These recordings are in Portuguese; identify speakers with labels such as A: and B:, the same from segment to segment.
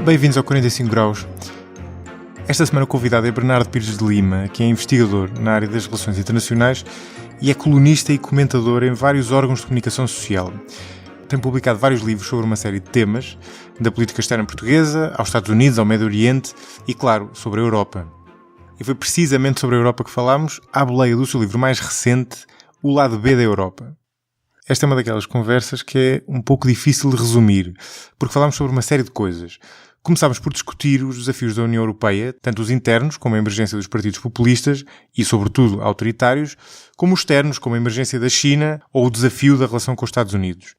A: Bem-vindos ao 45 Graus. Esta semana o convidado é Bernardo Pires de Lima, que é investigador na área das relações internacionais e é colunista e comentador em vários órgãos de comunicação social. Tem publicado vários livros sobre uma série de temas, da política externa portuguesa, aos Estados Unidos, ao Médio Oriente e, claro, sobre a Europa. E foi precisamente sobre a Europa que falámos à boleia do seu livro mais recente, O Lado B da Europa. Esta é uma daquelas conversas que é um pouco difícil de resumir, porque falámos sobre uma série de coisas. Começámos por discutir os desafios da União Europeia, tanto os internos, como a emergência dos partidos populistas e, sobretudo, autoritários, como os externos, como a emergência da China ou o desafio da relação com os Estados Unidos.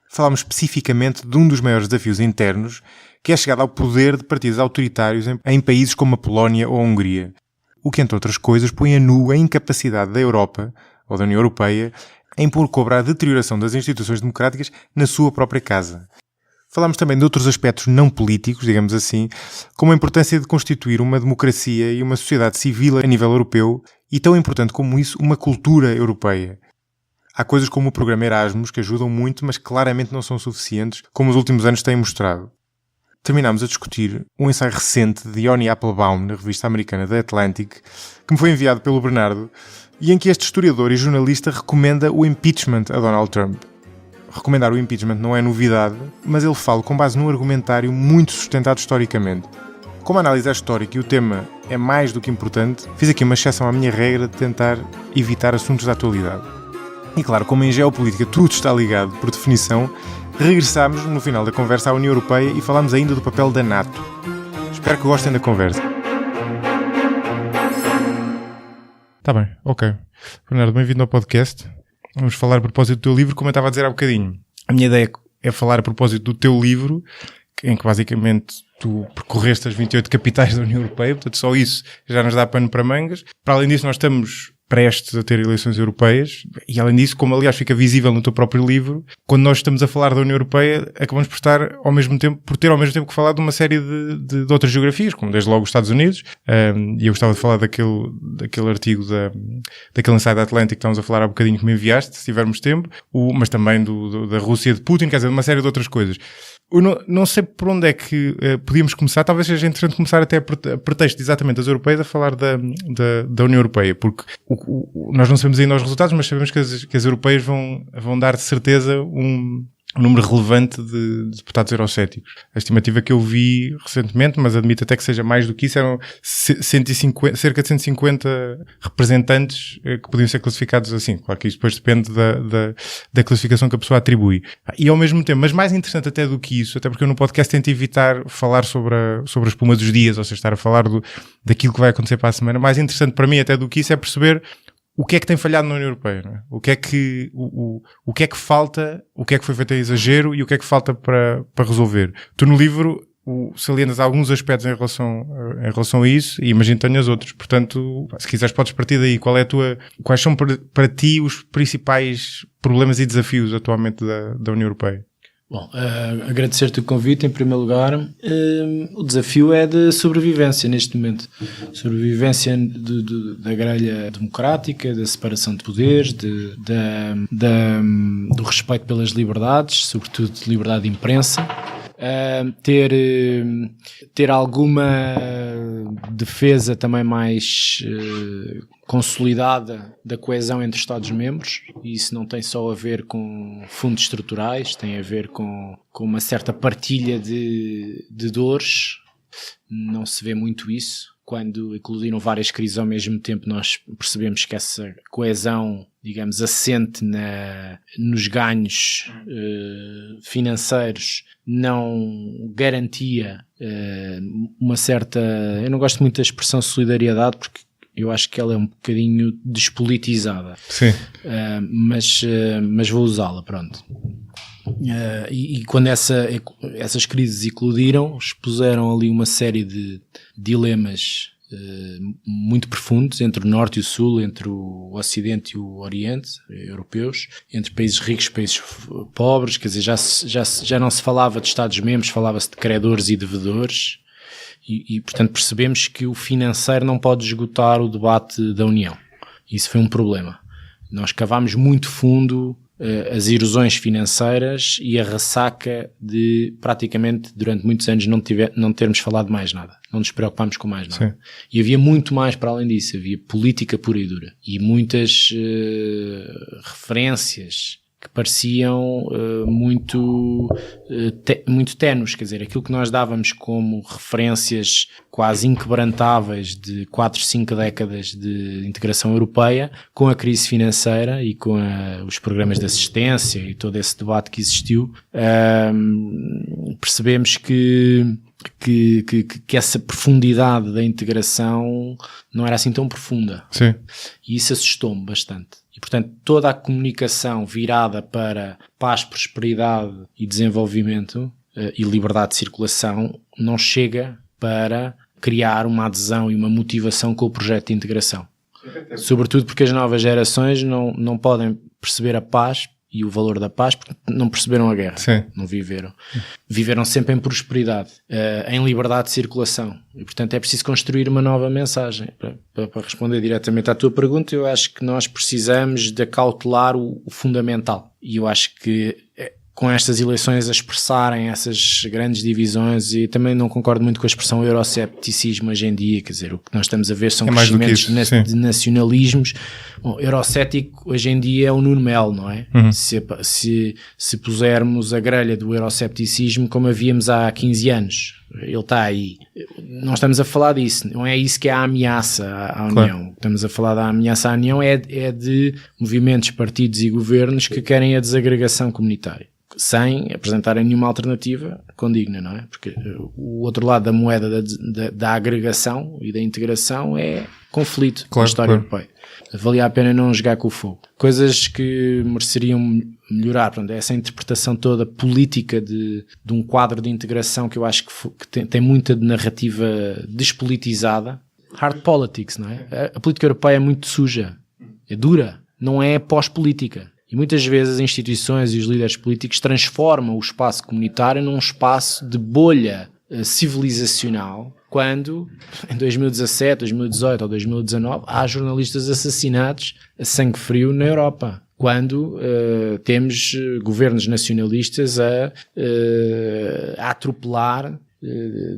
A: Falámos especificamente de um dos maiores desafios internos, que é a chegada ao poder de partidos autoritários em países como a Polónia ou a Hungria, o que, entre outras coisas, põe a nu a incapacidade da Europa, ou da União Europeia, em pôr cobrar a deterioração das instituições democráticas na sua própria casa. Falámos também de outros aspectos não políticos, digamos assim, como a importância de constituir uma democracia e uma sociedade civil a nível europeu e, tão importante como isso, uma cultura europeia. Há coisas como o programa Erasmus que ajudam muito, mas claramente não são suficientes, como os últimos anos têm mostrado. Terminámos a discutir um ensaio recente de Yoni Applebaum na revista americana The Atlantic, que me foi enviado pelo Bernardo, e em que este historiador e jornalista recomenda o impeachment a Donald Trump. Recomendar o impeachment não é novidade, mas ele fala com base num argumentário muito sustentado historicamente. Como a análise é histórica e o tema é mais do que importante, fiz aqui uma exceção à minha regra de tentar evitar assuntos da atualidade. E claro, como em geopolítica tudo está ligado, por definição, regressámos no final da conversa à União Europeia e falámos ainda do papel da NATO. Espero que gostem da conversa. Tá bem, ok. Bernardo, bem-vindo ao podcast. Vamos falar a propósito do teu livro, como eu estava a dizer há bocadinho. A minha ideia é falar a propósito do teu livro, em que basicamente tu percorreste as 28 capitais da União Europeia, portanto só isso já nos dá pano para mangas. Para além disso, nós estamos prestes a ter eleições europeias e, além disso, como aliás fica visível no teu próprio livro, quando nós estamos a falar da União Europeia, acabamos por ter ao mesmo tempo que falar de uma série de outras geografias, como desde logo os Estados Unidos, e eu gostava de falar daquele artigo daquele ensaio da Atlantic que estávamos a falar há bocadinho que me enviaste, se tivermos tempo, mas também da Rússia de Putin, quer dizer, de uma série de outras coisas. Eu não sei por onde é que podíamos começar. Talvez seja interessante começar até a pretexto exatamente das europeias a falar da União Europeia, porque nós não sabemos ainda os resultados, mas sabemos que as europeias vão dar de certeza um número relevante de deputados eurocéticos. A estimativa que eu vi recentemente, mas admito até que seja mais do que isso, eram cerca de 150 representantes que podiam ser classificados assim. Claro que isso depois depende da classificação que a pessoa atribui. E ao mesmo tempo, mas mais interessante até do que isso, até porque eu no podcast tento evitar falar sobre a espuma dos dias, ou seja, estar a falar daquilo que vai acontecer para a semana. Mais interessante para mim até do que isso é perceber o que é que tem falhado na União Europeia, não é? O que é que falta, o que é que foi feito a exagero e o que é que falta para resolver. Tu no livro salientas alguns aspectos em relação a isso e imagino que tenhas outros. Portanto, se quiseres podes partir daí. Quais são para ti os principais problemas e desafios atualmente da União Europeia?
B: Bom, agradecer-te o convite em primeiro lugar. O desafio é de sobrevivência neste momento. Sobrevivência da grelha democrática, da separação de poderes, do respeito pelas liberdades, sobretudo de liberdade de imprensa. Ter alguma defesa também mais consolidada da coesão entre Estados-membros, e isso não tem só a ver com fundos estruturais, tem a ver com uma certa partilha de dores. Não se vê muito isso. Quando eclodiram várias crises ao mesmo tempo, nós percebemos que essa coesão, digamos, assente nos ganhos financeiros, não garantia uma certa... Eu não gosto muito da expressão solidariedade, porque eu acho que ela é um bocadinho despolitizada. Sim. Mas vou usá-la, pronto. E quando essas crises eclodiram, expuseram ali uma série de dilemas muito profundos entre o Norte e o Sul, entre o Ocidente e o Oriente, europeus, entre países ricos e países pobres. Quer dizer, já não se falava de Estados-membros, falava-se de credores e devedores. E, portanto, percebemos que o financeiro não pode esgotar o debate da União. Isso foi um problema. Nós cavámos muito fundo as erosões financeiras e a ressaca de praticamente durante muitos anos não termos falado de mais nada, não nos preocupámos com mais nada. Sim. E havia muito mais para além disso, havia política pura e dura e muitas referências que pareciam muito ténues, quer dizer, aquilo que nós dávamos como referências quase inquebrantáveis de 4, 5 décadas de integração europeia, com a crise financeira e com os programas de assistência e todo esse debate que existiu, percebemos que essa profundidade da integração não era assim tão profunda.
A: Sim.
B: E isso assustou-me bastante. E, portanto, toda a comunicação virada para paz, prosperidade e desenvolvimento e liberdade de circulação não chega para criar uma adesão e uma motivação com o projeto de integração. Sobretudo porque as novas gerações não podem perceber a paz e o valor da paz porque não perceberam a guerra.
A: Sim.
B: Não viveram. Viveram sempre em prosperidade, em liberdade de circulação. E, portanto, é preciso construir uma nova mensagem. Para responder diretamente à tua pergunta, eu acho que nós precisamos de acautelar o fundamental. E eu acho que com estas eleições a expressarem essas grandes divisões, e também não concordo muito com a expressão eurocepticismo hoje em dia, quer diser, o que nós estamos a ver são crescimentos de nacionalismos. Bom, eurocético hoje em dia é o Nuno Melo, não é?
A: Uhum.
B: Se pusermos a grelha do eurocepticismo como havíamos há 15 anos, ele está aí. Não estamos a falar disso, não é isso que é a ameaça à União. Claro. Estamos a falar da ameaça à União é de movimentos, partidos e governos que querem a desagregação comunitária, sem apresentarem nenhuma alternativa condigna, não é? Porque o outro lado da moeda da agregação e da integração é conflito com a história europeia. Valia a pena não jogar com o fogo. Coisas que mereceriam melhorar. Portanto, essa interpretação toda política de um quadro de integração que eu acho que tem muita narrativa despolitizada. Hard politics, não é? A política europeia é muito suja, é dura, não é pós-política. E muitas vezes as instituições e os líderes políticos transformam o espaço comunitário num espaço de bolha civilizacional, quando em 2017, 2018 ou 2019 há jornalistas assassinados a sangue frio na Europa. Quando temos governos nacionalistas a atropelar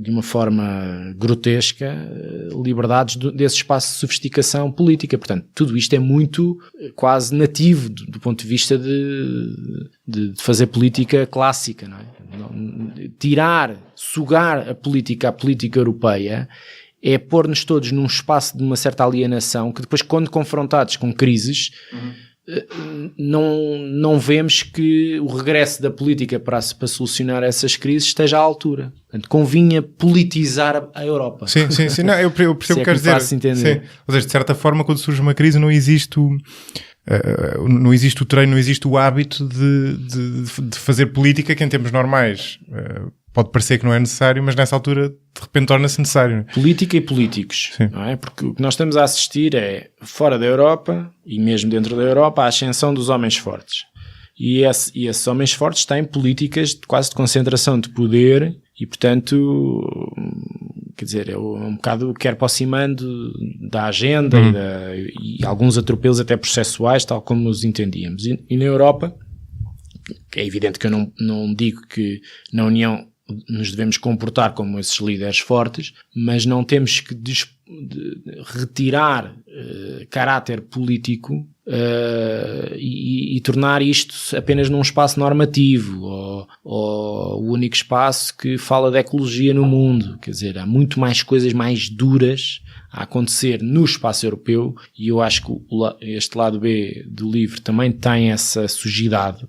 B: de uma forma grotesca liberdades desse espaço de sofisticação política. Portanto, tudo isto é muito quase nativo do ponto de vista de fazer política clássica, não é? Sugar a política europeia é pôr-nos todos num espaço de uma certa alienação que depois, quando confrontados com crises, não vemos que o regresso da política para solucionar essas crises esteja à altura. Portanto, convinha politizar a Europa.
A: Sim. Não, eu percebo o que queres dizer. Sim. Ou seja, de certa forma, quando surge uma crise, não existe o treino, não existe o hábito de fazer política que em tempos normais pode parecer que não é necessário, mas nessa altura de repente torna-se necessário.
B: Política e políticos, não é? Porque o que nós estamos a assistir é, fora da Europa e mesmo dentro da Europa, a ascensão dos homens fortes. E esses homens fortes têm políticas quase de concentração de poder e, portanto, quer dizer, é um bocado que aproximando da agenda e alguns atropelos até processuais, tal como os entendíamos. E na Europa, é evidente que eu não digo que na União nos devemos comportar como esses líderes fortes, mas não temos que retirar caráter político e tornar isto apenas num espaço normativo ou o único espaço que fala de ecologia no mundo. Quer dizer, há muito mais coisas mais duras a acontecer no espaço europeu e eu acho que este lado B do livro também tem essa sujidade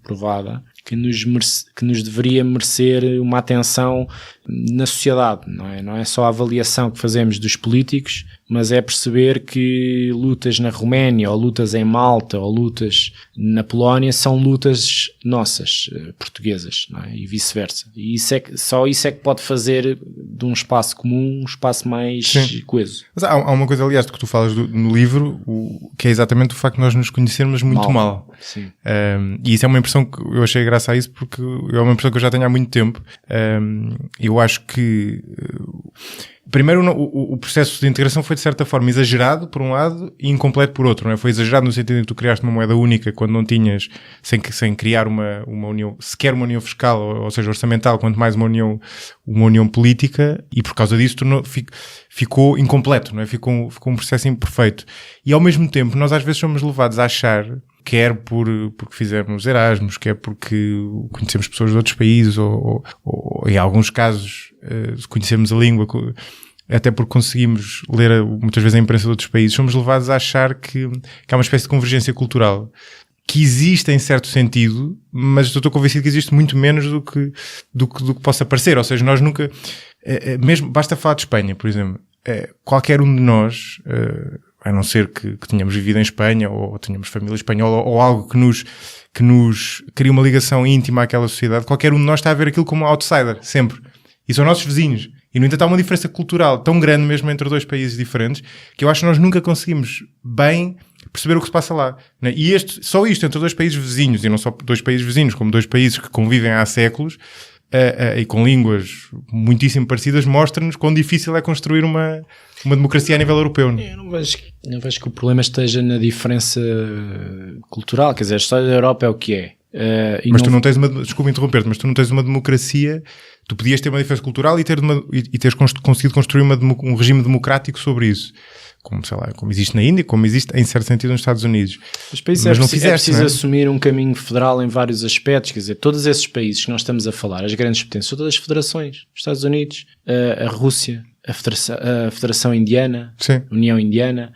B: provada que nos deveria merecer uma atenção na sociedade, não é só a avaliação que fazemos dos políticos, mas é perceber que lutas na Roménia, ou lutas em Malta, ou lutas na Polónia são lutas nossas, portuguesas, não é? E vice-versa. E só isso é que pode fazer de um espaço comum um espaço mais coeso.
A: Mas há uma coisa, aliás, que tu falas no livro, que é exatamente o facto de nós nos conhecermos muito mal.
B: Sim.
A: E isso é uma impressão que eu achei graça a isso, porque é uma impressão que eu já tenho há muito tempo. Eu eu acho que primeiro o processo de integração foi de certa forma exagerado por um lado e incompleto por outro, não é? Foi exagerado no sentido em que tu criaste uma moeda única quando não tinhas, sem criar uma união, sequer uma união fiscal, ou seja, orçamental, quanto mais uma união política, e por causa disso ficou incompleto, não é? Ficou um processo imperfeito. E ao mesmo tempo nós às vezes somos levados a achar, quer porque fizemos Erasmus, quer porque conhecemos pessoas de outros países, ou em alguns casos conhecemos a língua, até porque conseguimos ler muitas vezes a imprensa de outros países, somos levados a achar que há uma espécie de convergência cultural que existe em certo sentido, mas estou convencido que existe muito menos do que possa parecer. Ou seja, nós nunca, mesmo, basta falar de Espanha, por exemplo, qualquer um de nós, a não ser que tenhamos vivido em Espanha ou tenhamos família espanhola ou algo que nos cria uma ligação íntima àquela sociedade, qualquer um de nós está a ver aquilo como um outsider, sempre. E são nossos vizinhos. E, no entanto, há uma diferença cultural tão grande mesmo entre dois países diferentes que eu acho que nós nunca conseguimos bem perceber o que se passa lá. Né? E só isto entre dois países vizinhos, e não só dois países vizinhos, como dois países que convivem há séculos, e com línguas muitíssimo parecidas, mostra-nos quão difícil é construir uma democracia a nível europeu.
B: Eu não vejo que o problema esteja na diferença cultural. Quer dizer, a história da Europa é o que é.
A: Mas tu não tens desculpa interromper-te, mas tu não tens uma democracia. Tu podias ter uma diferença cultural e teres conseguido construir um regime democrático sobre isso. Como, sei lá, como existe na Índia, como existe em certo sentido nos Estados Unidos.
B: Mas para isso é preciso assumir um caminho federal em vários aspectos. Quer dizer, todos esses países que nós estamos a falar, as grandes potências, são todas as federações. Os Estados Unidos, a Rússia, a Federação Indiana,
A: sim,
B: a União Indiana.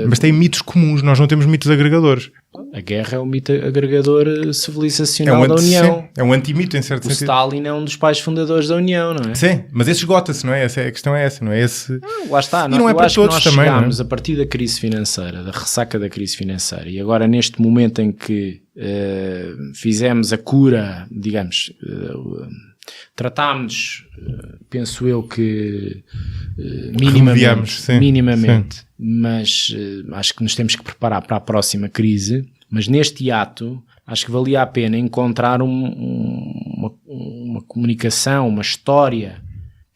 A: Mas tem mitos comuns, nós não temos mitos agregadores.
B: A guerra é o mito agregador civilizacional da União.
A: Sim, é um antimito em certo sentido.
B: O Stalin é um dos pais fundadores da União, não é?
A: Sim, mas esse esgota-se, não é? A questão é essa, não é?
B: Lá está.
A: E não é para todos também,
B: chegámos a partir da crise financeira, da ressaca da crise financeira, e agora neste momento em que fizemos a cura, digamos, tratámos, penso eu que minimamente,
A: sim.
B: Mas acho que nos temos que preparar para a próxima crise. Mas neste ato acho que valia a pena encontrar uma comunicação, uma história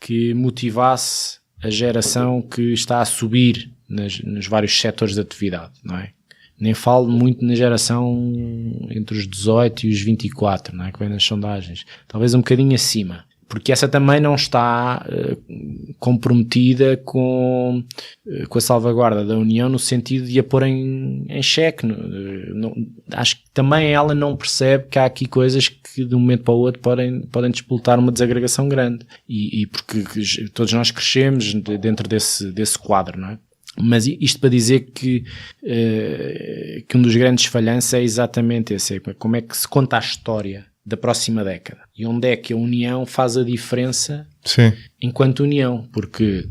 B: que motivasse a geração que está a subir nos vários setores de atividade, não é? Nem falo muito na geração entre os 18 e os 24, não é? Que vem nas sondagens. Talvez um bocadinho acima. Porque essa também não está comprometida com a salvaguarda da União no sentido de a pôr em xeque. Acho que também ela não percebe que há aqui coisas que de um momento para o outro podem disputar uma desagregação grande. E porque todos nós crescemos dentro desse quadro, não é? Mas isto para dizer que um dos grandes falhanços é exatamente esse. Como é que se conta a história da próxima década e onde é que a União faz a diferença,
A: sim,
B: enquanto União, porque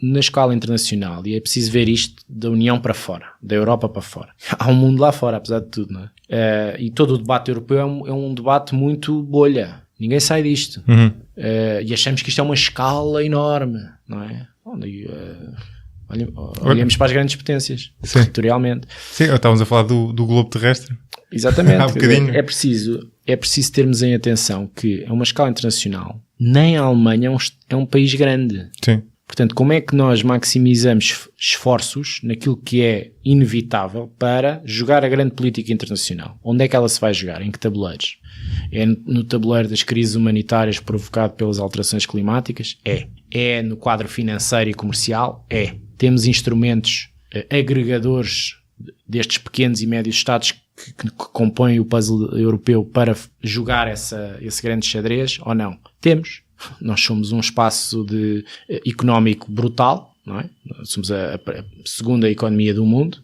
B: na escala internacional, e é preciso ver isto da União para fora, da Europa para fora, há um mundo lá fora, apesar de tudo, não é? E todo o debate europeu é um debate muito bolha, ninguém sai disto, e achamos que isto é uma escala enorme, não é? Olhamos para as grandes potências, sim, territorialmente.
A: Sim, estávamos a falar do globo terrestre.
B: Exatamente.
A: Há um bocadinho.
B: É preciso termos em atenção que é uma escala internacional, nem a Alemanha é um país grande.
A: Sim.
B: Portanto, como é que nós maximizamos esforços naquilo que é inevitável para jogar a grande política internacional? Onde é que ela se vai jogar? Em que tabuleiros? É no tabuleiro das crises humanitárias provocado pelas alterações climáticas? É no quadro financeiro e comercial? Temos instrumentos agregadores destes pequenos e médios Estados que compõem o puzzle europeu para jogar esse grande xadrez, ou não? Temos. Nós somos um espaço económico brutal, não é? Somos a segunda economia do mundo,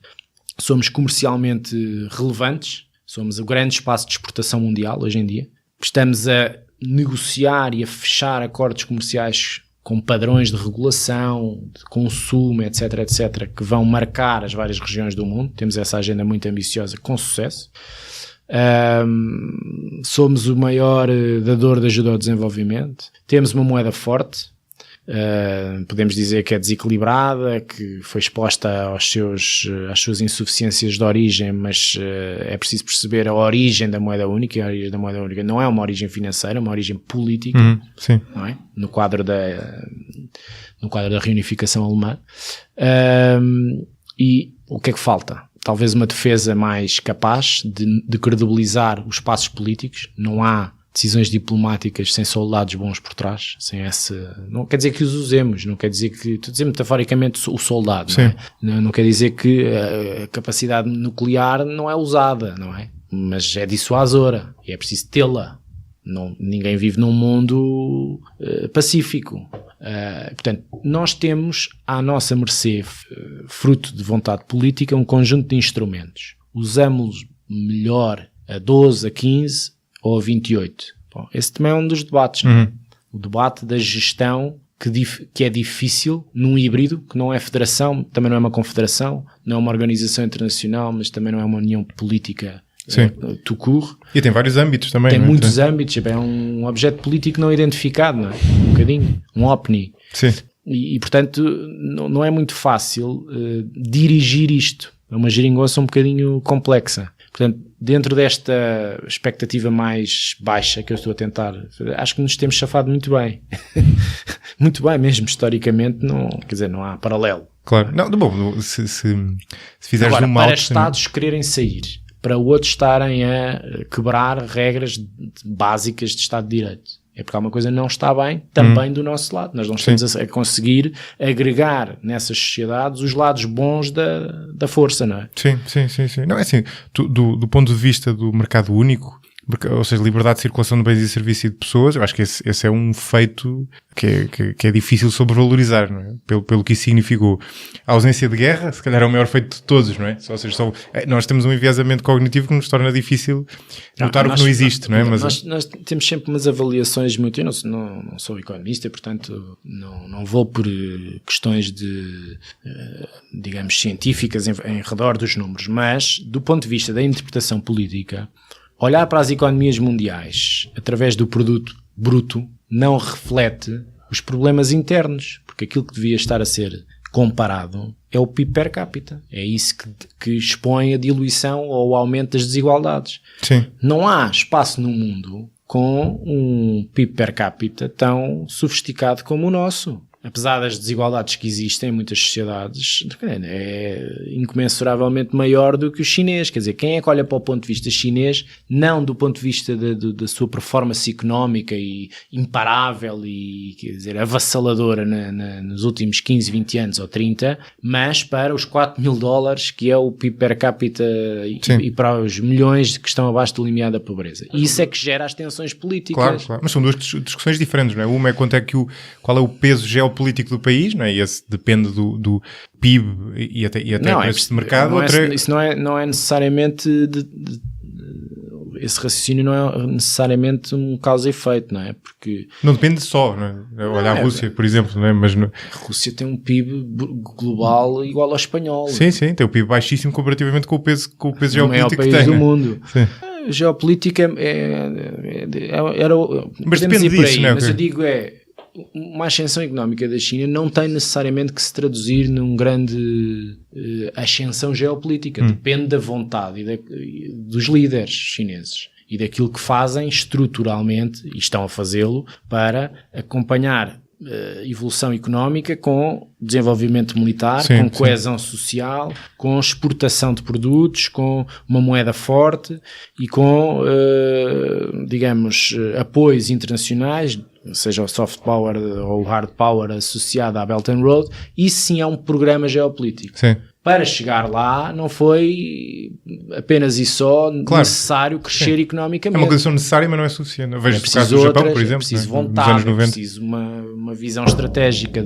B: somos comercialmente relevantes, somos o grande espaço de exportação mundial hoje em dia, estamos a negociar e a fechar acordos comerciais com padrões de regulação, de consumo, etc., etc., que vão marcar as várias regiões do mundo. Temos essa agenda muito ambiciosa, com sucesso. Somos o maior dador de ajuda ao desenvolvimento. Temos uma moeda forte. podemos dizer que é desequilibrada, que foi exposta às suas insuficiências de origem, mas é preciso perceber a origem da moeda única, e a origem da moeda única não é uma origem financeira, é uma origem política,
A: sim.
B: não é? No quadro da reunificação alemã. E o que é que falta? Talvez uma defesa mais capaz de credibilizar os passos políticos. Não há decisões diplomáticas sem soldados bons por trás, sem esse... Não quer dizer que os usemos, não quer dizer que... Estou a dizer metaforicamente o soldado, não é? Não quer dizer que a capacidade nuclear não é usada, não é? Mas é dissuasora e é preciso tê-la. Ninguém vive num mundo pacífico. Portanto, nós temos à nossa mercê, fruto de vontade política, um conjunto de instrumentos. Usamos-los melhor a 12, a 15 ou a 28. Bom, esse também é um dos debates. Não é? O debate da gestão que é difícil num híbrido, que não é federação, também não é uma confederação, não é uma organização internacional, mas também não é uma união política tout court.
A: E tem vários âmbitos também.
B: Tem muitos âmbitos, é um objeto político não identificado, não é? Um bocadinho, um OVNI.
A: Sim.
B: E portanto, não é muito fácil dirigir isto. É uma geringonça um bocadinho complexa. Portanto, dentro desta expectativa mais baixa que eu estou a tentar, acho que nos temos chafado muito bem. Muito bem mesmo, historicamente, não há paralelo.
A: Claro. Não, bom, se fizeres
B: agora,
A: um mal...
B: para Estados quererem sair, para outros estarem a quebrar regras básicas de Estado de Direito. É porque alguma coisa não está bem também do nosso lado. Nós não estamos a conseguir agregar nessas sociedades os lados bons da força, não é?
A: Sim. Não, é assim, do ponto de vista do mercado único, ou seja, liberdade de circulação de bens e serviços e de pessoas, eu acho que esse é um feito que é difícil sobrevalorizar, não é? Pelo que isso significou. A ausência de guerra, se calhar é o maior feito de todos, não é? Ou seja, nós temos um enviesamento cognitivo que nos torna difícil notar o que não existe, não é? Mas
B: nós temos sempre umas avaliações muito... Eu não sou economista, portanto não vou por questões de, digamos, científicas em redor dos números, mas do ponto de vista da interpretação política, olhar para as economias mundiais através do produto bruto não reflete os problemas internos, porque aquilo que devia estar a ser comparado é o PIB per capita. É isso que expõe a diluição ou o aumento das desigualdades.
A: Sim.
B: Não há espaço no mundo com um PIB per capita tão sofisticado como o nosso. Apesar das desigualdades que existem em muitas sociedades, é incomensuravelmente maior do que o chinês. Quer dizer, quem é que olha para o ponto de vista chinês, não do ponto de vista da sua performance económica e imparável e, quer dizer, avassaladora nos últimos 15, 20 anos ou 30, mas para os $4.000 que é o PIB per capita e para os milhões que estão abaixo do limiar da pobreza. E isso é que gera as tensões políticas.
A: Claro. Mas são duas discussões diferentes, não é? Uma é qual é o peso geopolítico do país, não é? E esse depende do PIB e até preços de mercado.
B: Isso não é necessariamente esse raciocínio não é necessariamente um causa e efeito, não é? Porque
A: não depende só, não é? Olha a Rússia, por exemplo, não é? Mas
B: a Rússia tem um PIB global igual ao espanhol.
A: Sim, tem um PIB baixíssimo comparativamente com o peso geopolítico
B: o maior país
A: que tem
B: do mundo.
A: Sim.
B: A geopolítica era
A: mas depende disso, não é?
B: Mas eu digo uma ascensão económica da China não tem necessariamente que se traduzir num grande ascensão geopolítica. Depende da vontade dos líderes chineses e daquilo que fazem estruturalmente, e estão a fazê-lo, para acompanhar evolução económica com desenvolvimento militar, com coesão social, com exportação de produtos, com uma moeda forte e com, digamos, apoios internacionais, seja o soft power ou o hard power associado à Belt and Road. Isso sim é um programa geopolítico.
A: Sim.
B: Para chegar lá não foi apenas e só necessário crescer economicamente.
A: É uma condição necessária, mas não é suficiente. Eu vejo o caso do Japão, por exemplo,
B: é preciso vontade, é preciso uma visão estratégica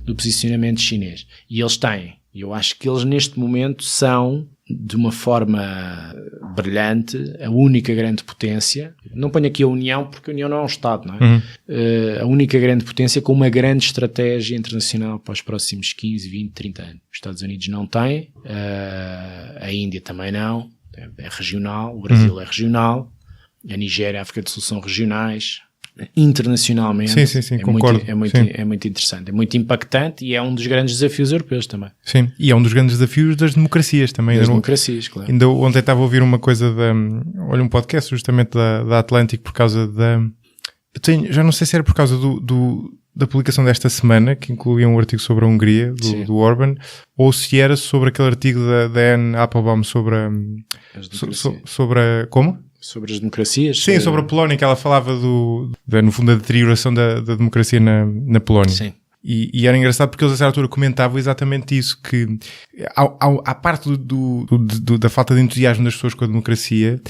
B: do posicionamento chinês. E eles têm. E eu acho que eles neste momento são, de uma forma brilhante, a única grande potência. Não ponho aqui a União, porque a União não é um Estado, não é? A única grande potência com uma grande estratégia internacional para os próximos 15, 20, 30 anos. Os Estados Unidos não têm, a Índia também não, é regional, o Brasil é regional, a Nigéria e a África do Sul são regionais, internacionalmente,
A: sim, concordo.
B: É muito interessante, é muito impactante e é um dos grandes desafios europeus também.
A: Sim, e é um dos grandes desafios das democracias também.
B: Das democracias, claro.
A: Ainda ontem estava a ouvir uma coisa um podcast justamente da Atlântico por causa já não sei se era por causa da publicação desta semana, que incluía um artigo sobre a Hungria, do Orban, ou se era sobre aquele artigo da Anne Applebaum sobre como?
B: Sobre as democracias?
A: Sim, sobre a Polónia, que ela falava no fundo, da deterioração da democracia na Polónia.
B: Sim.
A: E era engraçado porque eles a certa altura comentavam exatamente isso, que há parte da falta de entusiasmo das pessoas com a democracia,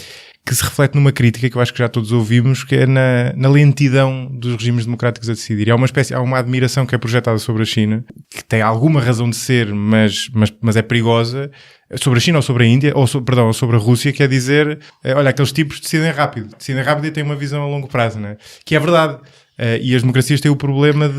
A: que se reflete numa crítica que eu acho que já todos ouvimos, que é na lentidão dos regimes democráticos a decidir. Há uma admiração que é projetada sobre a China, que tem alguma razão de ser, mas é perigosa, sobre a China ou sobre a Índia, ou sobre a Rússia, que é dizer, olha, aqueles tipos decidem rápido e têm uma visão a longo prazo, não é? Que é verdade. E as democracias têm o problema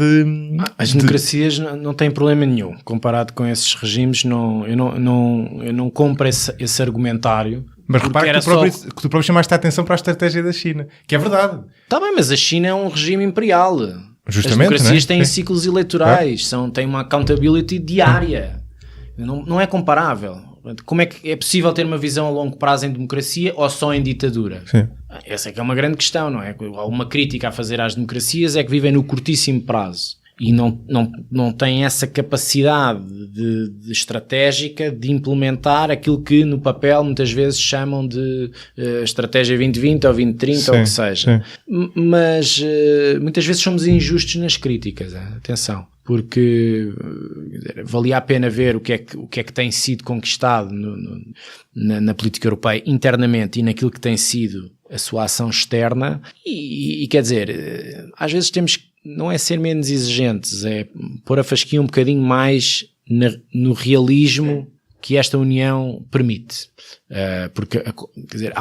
B: As democracias não têm problema nenhum. Comparado com esses regimes, eu não compro esse argumentário.
A: Mas repara que tu próprio chamaste a atenção para a estratégia da China, que é verdade.
B: Está bem, mas a China é um regime imperial.
A: Justamente,
B: as democracias
A: têm
B: ciclos eleitorais, têm uma accountability diária. Não é comparável. Como é que é possível ter uma visão a longo prazo em democracia ou só em ditadura?
A: Sim.
B: Essa é que é uma grande questão, não é? Uma crítica a fazer às democracias é que vivem no curtíssimo prazo e não têm essa capacidade de estratégica de implementar aquilo que no papel muitas vezes chamam de estratégia 2020 ou 2030 ou o que seja. Mas muitas vezes somos injustos nas críticas, atenção. Porque valia a pena ver o que é que tem sido conquistado na política europeia internamente e naquilo que tem sido a sua ação externa e quer dizer, às vezes temos que, não é ser menos exigentes, é pôr a fasquia um bocadinho mais no realismo que esta união permite. Porque, quer dizer,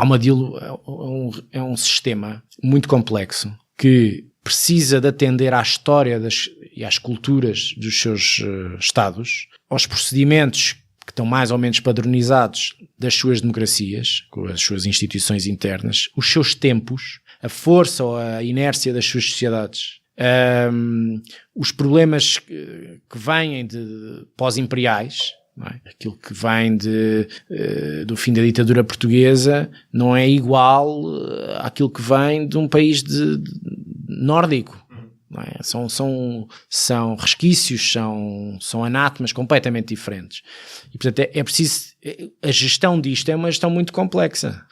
B: é um sistema muito complexo que precisa de atender à história e às culturas dos seus Estados, aos procedimentos que estão mais ou menos padronizados das suas democracias, com as suas instituições internas, os seus tempos, a força ou a inércia das suas sociedades, os problemas que vêm de pós-imperiais, não é? Aquilo que vem do fim da ditadura portuguesa não é igual àquilo que vem de um país nórdico. Não é? São resquícios, são anátemas completamente diferentes. E, portanto, é preciso... A gestão disto é uma gestão muito complexa.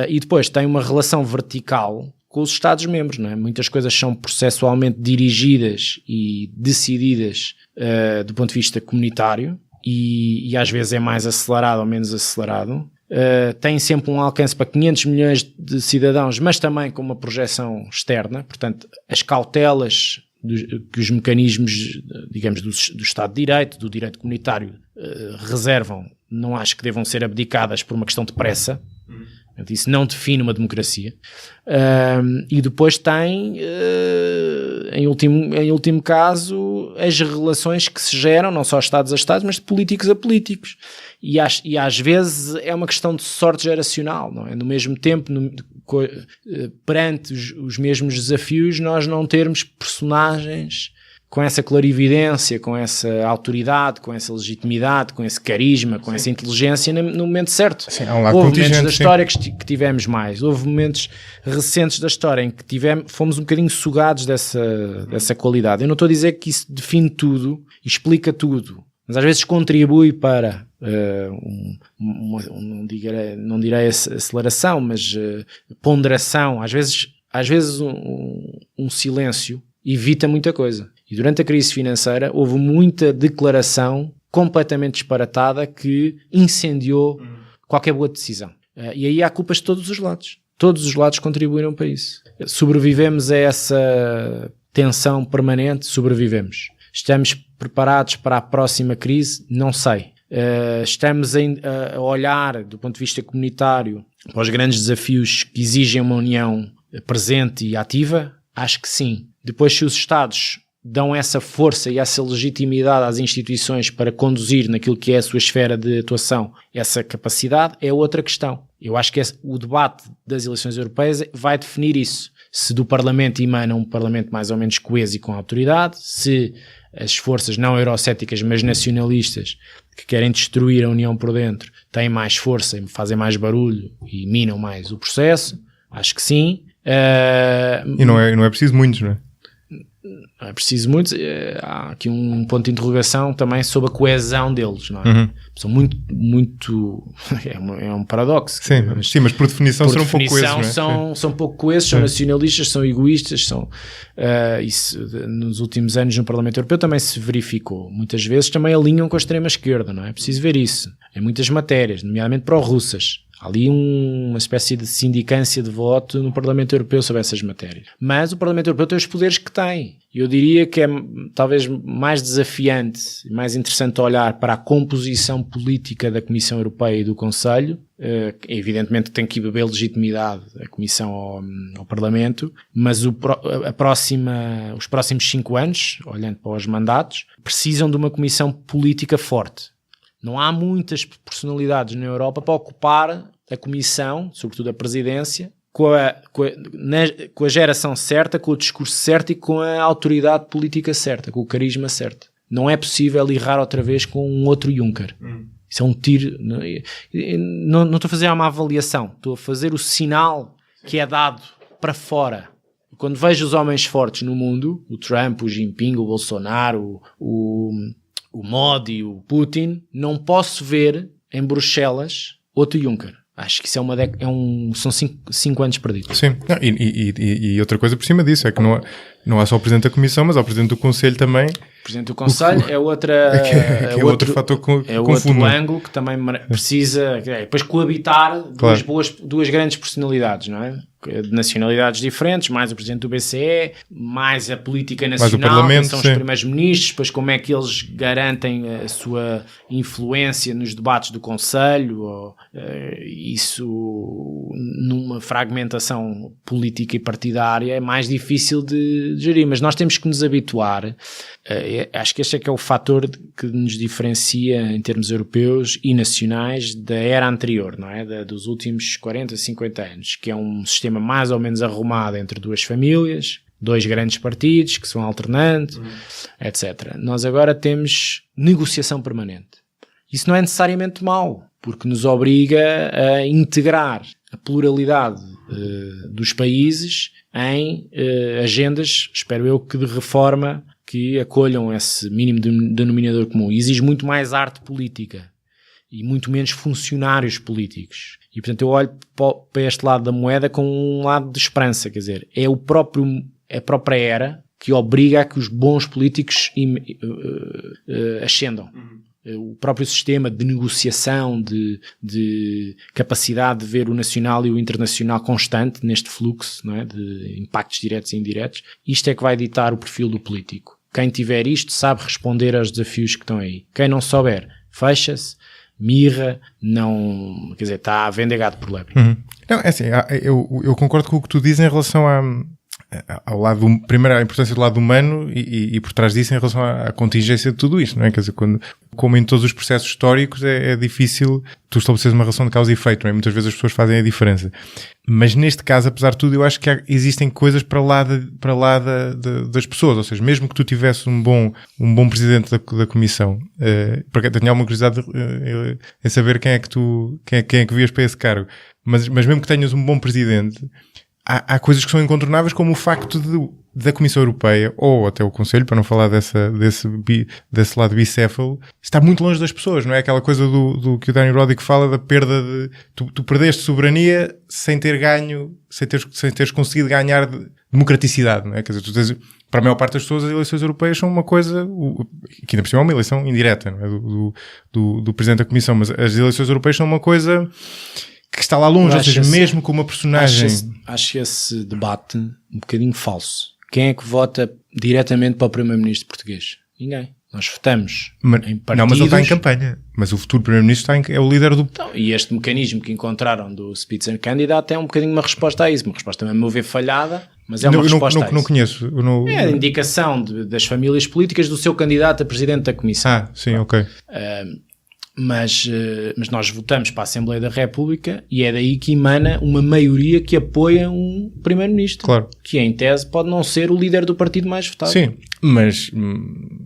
B: E depois tem uma relação vertical com os Estados-membros. Não é? Muitas coisas são processualmente dirigidas e decididas do ponto de vista comunitário e às vezes é mais acelerado ou menos acelerado. Tem sempre um alcance para 500 milhões de cidadãos, mas também com uma projeção externa, portanto as cautelas que os mecanismos, digamos, do Estado de Direito, do direito comunitário reservam, não acho que devam ser abdicadas por uma questão de pressa. Isso não define uma democracia. E depois tem, em último caso, as relações que se geram, não só Estados a Estados, mas de políticos a políticos. E às vezes é uma questão de sorte geracional, não é? No mesmo tempo, perante os mesmos desafios, nós não termos personagens com essa clarividência, com essa autoridade, com essa legitimidade, com esse carisma, com essa inteligência no momento certo.
A: Sim,
B: houve momentos da história que tivemos mais, houve momentos recentes da história em que fomos um bocadinho sugados dessa qualidade. Eu não estou a dizer que isso define tudo, explica tudo, mas às vezes contribui para não direi aceleração, mas ponderação. Às vezes um silêncio evita muita coisa. E durante a crise financeira houve muita declaração completamente disparatada que incendiou qualquer boa decisão. E aí há culpas de todos os lados. Todos os lados contribuíram para isso. Sobrevivemos a essa tensão permanente? Sobrevivemos. Estamos preparados para a próxima crise? Não sei. Estamos a olhar do ponto de vista comunitário para os grandes desafios que exigem uma união presente e ativa? Acho que sim. Depois, se os Estados dão essa força e essa legitimidade às instituições para conduzir naquilo que é a sua esfera de atuação, essa capacidade, é outra questão. Eu acho que o debate das eleições europeias vai definir isso. se do Parlamento emana um Parlamento mais ou menos coeso e com autoridade, se as forças não eurocéticas, mas nacionalistas, que querem destruir a União por dentro, têm mais força e fazem mais barulho e minam mais o processo. Acho que sim.
A: E não é preciso muitos, não é?
B: Não é preciso muitos. Há aqui um ponto de interrogação também sobre a coesão deles, não é? São muito é um paradoxo.
A: Sim, mas por definição serão pouco coesos, não é?
B: São pouco coesos, são nacionalistas, são egoístas, isso nos últimos anos no Parlamento Europeu também se verificou. Muitas vezes também alinham com a extrema-esquerda, não é? É preciso ver isso. Em muitas matérias, nomeadamente pró-russas. Há ali uma espécie de sindicância de voto no Parlamento Europeu sobre essas matérias. Mas o Parlamento Europeu tem os poderes que tem. Eu diria que é talvez mais desafiante e mais interessante olhar para a composição política da Comissão Europeia e do Conselho. Evidentemente tem que ir beber legitimidade a Comissão ao Parlamento, mas os próximos 5 anos, olhando para os mandatos, precisam de uma Comissão política forte. Não há muitas personalidades na Europa para ocupar a Comissão, sobretudo a Presidência, com a geração certa, com o discurso certo e com a autoridade política certa, com o carisma certo. Não é possível errar outra vez com um outro Juncker. Isso é um tiro. Não estou a fazer uma avaliação, estou a fazer o sinal que é dado para fora. Quando vejo os homens fortes no mundo, o Trump, o Jinping, o Bolsonaro, o Modi, o Putin, não posso ver em Bruxelas outro Juncker. Acho que isso são 5 anos perdidos.
A: Sim, e outra coisa por cima disso é que não há só o Presidente da Comissão, mas há o Presidente do Conselho também.
B: O Presidente do Conselho é outra...
A: é outro fator que
B: é outro ângulo que também precisa... depois coabitar duas grandes personalidades, não é? De nacionalidades diferentes, mais o Presidente do BCE, mais a política nacional, que são os primeiros ministros, depois como é que eles garantem a sua influência nos debates do Conselho, isso numa fragmentação política e partidária é mais difícil de gerir, mas nós temos que nos habituar. Acho que este é que é o fator que nos diferencia em termos europeus e nacionais da era anterior, não é? Dos últimos 40, 50 anos, que é um sistema mais ou menos arrumado entre duas famílias, 2 grandes partidos que se vão alternando, etc. Nós agora temos negociação permanente. Isso não é necessariamente mau, porque nos obriga a integrar a pluralidade dos países em agendas, espero eu, que de reforma que acolham esse mínimo denominador comum. E exige muito mais arte política e muito menos funcionários políticos. E, portanto, eu olho para este lado da moeda com um lado de esperança, quer dizer, é a própria era que obriga a que os bons políticos ascendam. O próprio sistema de negociação, de capacidade de ver o nacional e o internacional constante neste fluxo, não é? De impactos diretos e indiretos, isto é que vai ditar o perfil do político. Quem tiver isto sabe responder aos desafios que estão aí. Quem não souber, fecha-se, mirra, não, quer dizer, está a vender gado por lebre.
A: Não, é assim, eu concordo com o que tu dizes em relação ao lado, primeiro a importância do lado humano e por trás disso em relação à contingência de tudo isto, não é? Quer dizer, como em todos os processos históricos é difícil tu estabeleceres uma relação de causa e efeito, não é? Muitas vezes as pessoas fazem a diferença. Mas neste caso, apesar de tudo, eu acho que existem coisas para lá das pessoas, ou seja, mesmo que tu tivesse um bom presidente da comissão, porque tenho alguma curiosidade em saber quem é que vias para esse cargo, mas mesmo que tenhas um bom presidente, há coisas que são incontornáveis, como o facto da Comissão Europeia, ou até o Conselho, para não falar desse lado bicéfalo, está muito longe das pessoas, não é? Aquela coisa do que o Dani Rodrik fala, da perda de... Tu perdeste soberania sem ter ganho, sem teres conseguido ganhar democraticidade, não é? Quer dizer, para a maior parte das pessoas, as eleições europeias são uma coisa, que ainda por cima é uma eleição indireta, não é? Do Presidente da Comissão, mas as eleições europeias são uma coisa que está lá longe, ou seja, mesmo com uma personagem...
B: Acho esse debate um bocadinho falso. Quem é que vota diretamente para o Primeiro-Ministro português? Ninguém. Nós votamos em partidos...
A: Não, mas ele está em campanha. Mas o futuro Primeiro-Ministro é o líder do...
B: Então, e este mecanismo que encontraram do Spitzenkandidat é um bocadinho uma resposta a isso. Uma resposta, a meu ver, falhada, mas é uma resposta a isso.
A: Não conheço.
B: É a indicação das famílias políticas do seu candidato a Presidente da Comissão.
A: Sim, ok.
B: Mas nós votamos para a Assembleia da República e é daí que emana uma maioria que apoia um primeiro-ministro.
A: Claro.
B: Que em tese pode não ser o líder do partido mais votado.
A: Sim, mas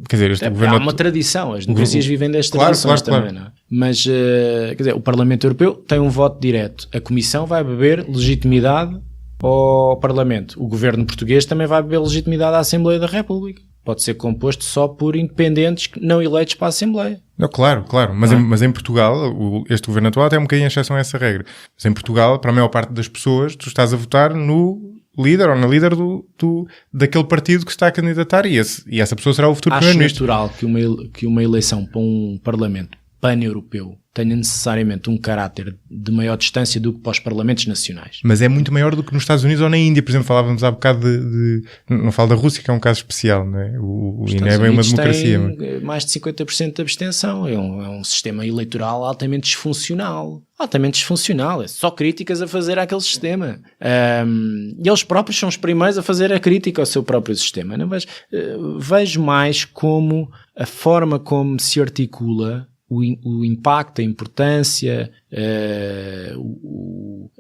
A: quer dizer, este governo...
B: Há uma tradição, as democracias vivem das tradições também, não é? Mas, quer dizer, o Parlamento Europeu tem um voto direto. A Comissão vai beber legitimidade ao Parlamento. O governo português também vai beber legitimidade à Assembleia da República. Pode ser composto só por independentes não eleitos para a Assembleia.
A: Não, claro, mas em Portugal, este governo atual tem um bocadinho exceção a essa regra. Mas em Portugal, para a maior parte das pessoas, tu estás a votar no líder ou na líder daquele partido que está a candidatar e essa pessoa será o futuro primeiro-ministro.
B: Acho natural que uma eleição para um Parlamento pan-europeu tenha necessariamente um caráter de maior distância do que para os parlamentos nacionais.
A: Mas é muito maior do que nos Estados Unidos ou na Índia. Por exemplo, falávamos há bocado não falo da Rússia, que é um caso especial, não é? O INE é bem uma democracia.
B: Tem mais de 50% de abstenção. É um sistema eleitoral altamente disfuncional. É só críticas a fazer àquele sistema. E eles próprios são os primeiros a fazer a crítica ao seu próprio sistema. Não? Mas, vejo mais como a forma como se articula o impacto, a importância,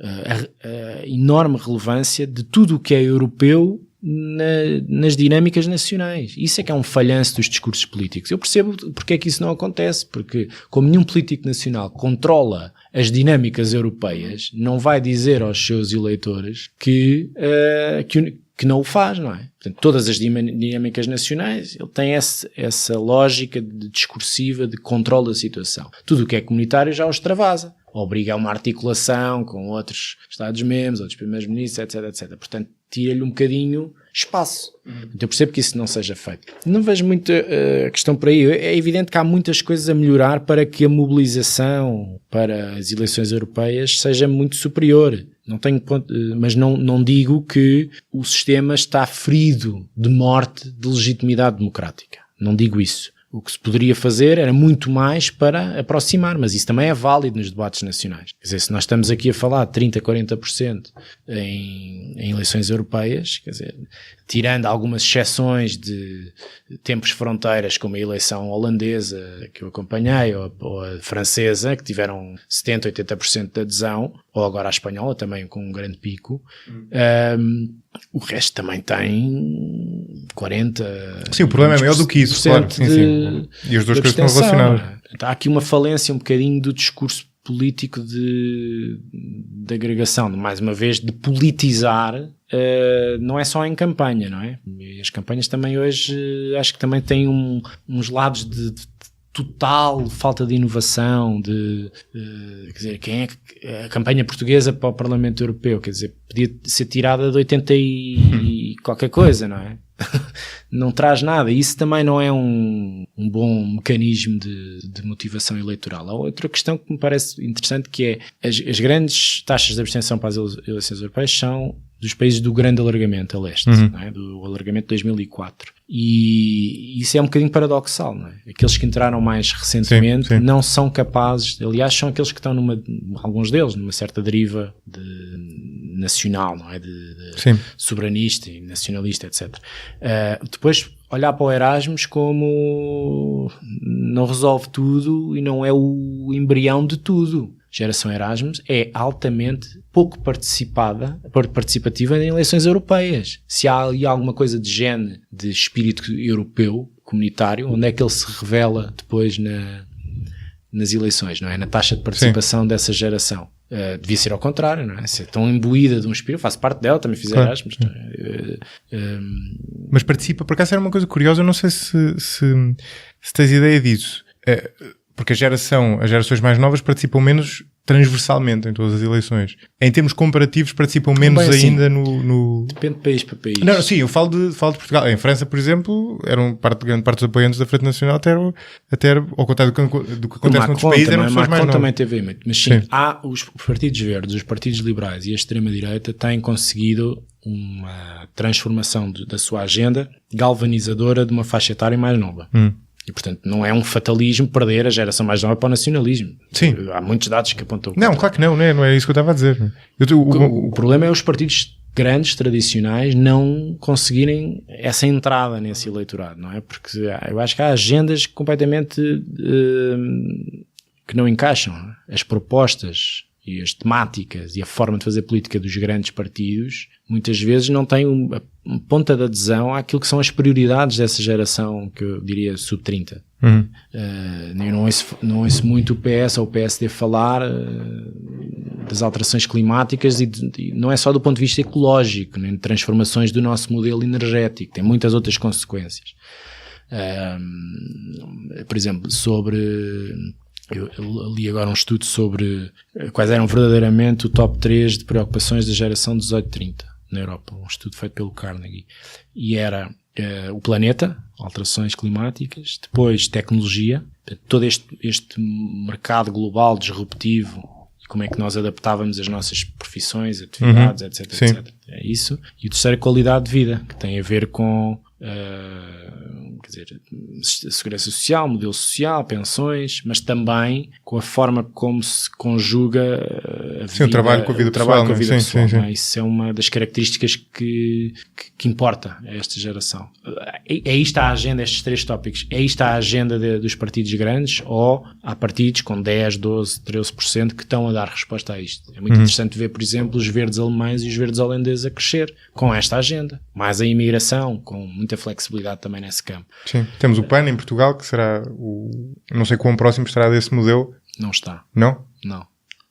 B: a enorme relevância de tudo o que é europeu nas dinâmicas nacionais. Isso é que é um falhanço dos discursos políticos. Eu percebo porque é que isso não acontece, porque como nenhum político nacional controla as dinâmicas europeias, não vai dizer aos seus eleitores que não o faz, não é? Portanto, todas as dinâmicas nacionais, ele tem essa lógica discursiva de controle da situação. Tudo o que é comunitário já os extravasa. Obriga a uma articulação com outros Estados-membros, outros primeiros-ministros, etc, etc. Portanto, tira-lhe um bocadinho espaço. Eu percebo que isso não seja feito. Não vejo muito a questão por aí. É evidente que há muitas coisas a melhorar para que a mobilização para as eleições europeias seja muito superior. Não tenho ponto, mas não digo que o sistema está ferido de morte de legitimidade democrática. Não digo isso. O que se poderia fazer era muito mais para aproximar, mas isso também é válido nos debates nacionais. Quer dizer, se nós estamos aqui a falar de 30%, 40% em eleições europeias, quer dizer, tirando algumas exceções de tempos fronteiras, como a eleição holandesa que eu acompanhei, ou a francesa, que tiveram 70%, 80% de adesão, ou agora a espanhola, também com um grande pico, o resto também tem 40%.
A: Sim, o problema é maior do que isso, claro. Sim. E as duas coisas estão relacionadas.
B: Há aqui uma falência um bocadinho do discurso político de agregação, mais uma vez, de politizar, não é só em campanha, não é? E as campanhas também hoje acho que também têm uns lados de total falta de inovação, quer dizer, quem é que a campanha portuguesa para o Parlamento Europeu, quer dizer, podia ser tirada de 80 e qualquer coisa, não é? Não traz nada. Isso também não é um bom mecanismo de motivação eleitoral. Há outra questão que me parece interessante, que é as grandes taxas de abstenção para as eleições europeias são dos países do grande alargamento a leste, não é? Do alargamento de 2004. E isso é um bocadinho paradoxal, não é? Aqueles que entraram mais recentemente não são capazes, aliás, são aqueles que estão alguns deles, numa certa deriva nacional, não é? De soberanista e nacionalista, etc. Depois, olhar para o Erasmus como não resolve tudo e não é o embrião de tudo. Geração Erasmus é altamente pouco participativa em eleições europeias. Se há ali alguma coisa de gene, de espírito europeu, comunitário, onde é que ele se revela depois nas eleições, não é? Na taxa de participação dessa geração. Devia ser ao contrário, não é? Ser tão imbuída de um espírito, faço parte dela, também fiz Erasmus.
A: Mas participa, por acaso era uma coisa curiosa, eu não sei se tens ideia disso. Porque as gerações mais novas participam menos transversalmente em todas as eleições. Em termos comparativos, participam menos ainda no...
B: Depende de país para país.
A: Não, sim, eu falo de Portugal. Em França, por exemplo, grande parte dos apoiantes da Frente Nacional até ao contrário do que acontece noutros países, eram pessoas mais novas.
B: Também teve muito. Mas sim, há os partidos verdes, os partidos liberais e a extrema-direita têm conseguido uma transformação da sua agenda galvanizadora de uma faixa etária mais nova. E, portanto, não é um fatalismo perder a geração mais nova para o nacionalismo.
A: Sim.
B: Há muitos dados que apontam...
A: Não, claro que não é isso que eu estava a dizer.
B: O problema é os partidos grandes, tradicionais, não conseguirem essa entrada nesse eleitorado, não é? Porque eu acho que há agendas completamente que não encaixam. As propostas e as temáticas e a forma de fazer política dos grandes partidos muitas vezes não têm uma ponta de adesão àquilo que são as prioridades dessa geração que eu diria sub-30. Eu não ouço muito o PS ou o PSD falar das alterações climáticas e não é só do ponto de vista ecológico, nem de transformações do nosso modelo energético, tem muitas outras consequências. Por exemplo, eu li agora um estudo sobre quais eram verdadeiramente o top 3 de preocupações da geração 18-30 na Europa, um estudo feito pelo Carnegie, e era o planeta, alterações climáticas, depois tecnologia, todo este mercado global disruptivo, e como é que nós adaptávamos as nossas profissões, atividades, etc, etc. É isso. E o terceiro é qualidade de vida, que tem a ver com quer dizer, segurança social, modelo social, pensões, mas também com a forma como se conjuga a vida,
A: o trabalho com a vida pessoal.
B: Isso é uma das características que importa a esta geração. Aí está a agenda, estes 3 tópicos, aí está a agenda dos partidos grandes, ou há partidos com 10, 12, 13% que estão a dar resposta a isto. É muito interessante ver, por exemplo, os verdes alemães e os verdes holandeses a crescer com esta agenda. Mais a imigração, com muita flexibilidade também nesse campo.
A: Sim. Temos o PAN em Portugal, que será não sei quão próximo estará desse modelo.
B: Não está.
A: Não?
B: Não.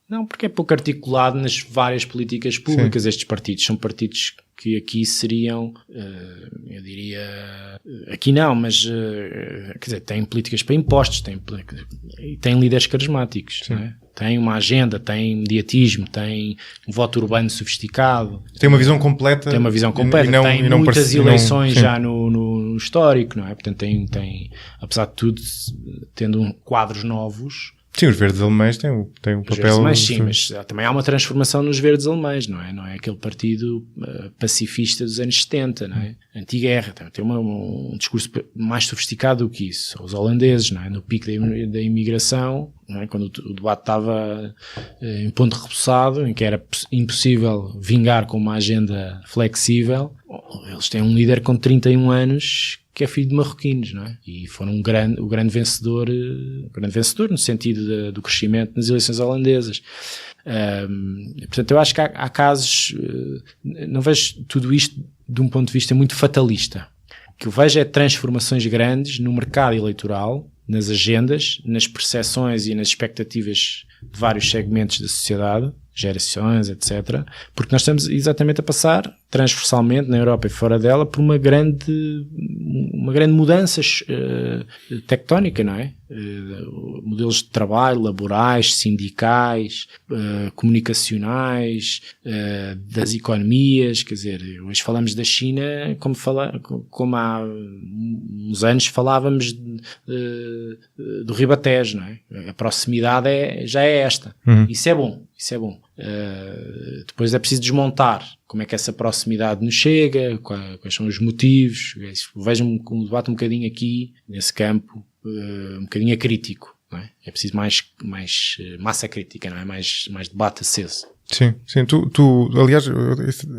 B: Não, porque é pouco articulado nas várias políticas públicas. Estes partidos são partidos que aqui seriam, eu diria, aqui não, mas quer dizer, têm políticas para impostos, têm líderes carismáticos, não é? Tem uma agenda, tem mediatismo, tem um voto urbano sofisticado.
A: Tem uma visão completa.
B: Tem uma visão completa. Tem muitas eleições já no histórico, não é? Portanto, tem, apesar de tudo, tendo quadros novos.
A: Sim, os verdes alemães têm um papel... Os verdes
B: alemães, sim, mas também há uma transformação nos verdes alemães, não é? Não é aquele partido pacifista dos anos 70, não é? Anti-guerra, tem um discurso mais sofisticado do que isso. Os holandeses, não é? No pico da imigração, não é? Quando o debate estava em ponto repousado, em que era impossível vingar com uma agenda flexível, eles têm um líder com 31 anos que é filho de marroquinos, não é? E foram o grande vencedor no sentido do crescimento nas eleições holandesas. Portanto, eu acho que há casos, não vejo tudo isto de um ponto de vista muito fatalista. O que eu vejo é transformações grandes no mercado eleitoral, nas agendas, nas percepções e nas expectativas de vários segmentos da sociedade, gerações, etc. Porque nós estamos exatamente a passar transversalmente na Europa e fora dela por uma grande mudança tectónica, não é? Modelos de trabalho, laborais, sindicais, comunicacionais, das economias, quer dizer, hoje falamos da China como há uns anos falávamos do Ribatejo, não é? A proximidade já é esta. Isso é bom. Depois é preciso desmontar como é que essa proximidade nos chega, quais são os motivos. Vejo um debate um bocadinho aqui, nesse campo, um bocadinho acrítico, não é? É preciso mais massa crítica, não é? Mais debate aceso.
A: Sim. Tu, aliás,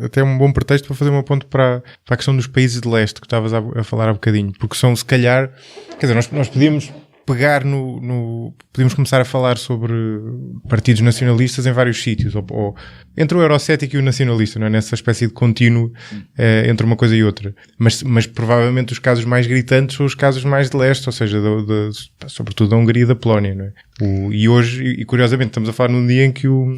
A: até é um bom pretexto para fazer um ponto para a questão dos países de leste que estavas a falar há bocadinho, porque são, se calhar, quer dizer, nós podíamos pegar podíamos começar a falar sobre partidos nacionalistas em vários sítios, ou entre o eurocético e o nacionalista, não é? Nessa espécie de contínuo entre uma coisa e outra. Mas provavelmente os casos mais gritantes são os casos mais de leste, ou seja, sobretudo da Hungria e da Polónia, não é? E hoje, e curiosamente, estamos a falar num dia em que o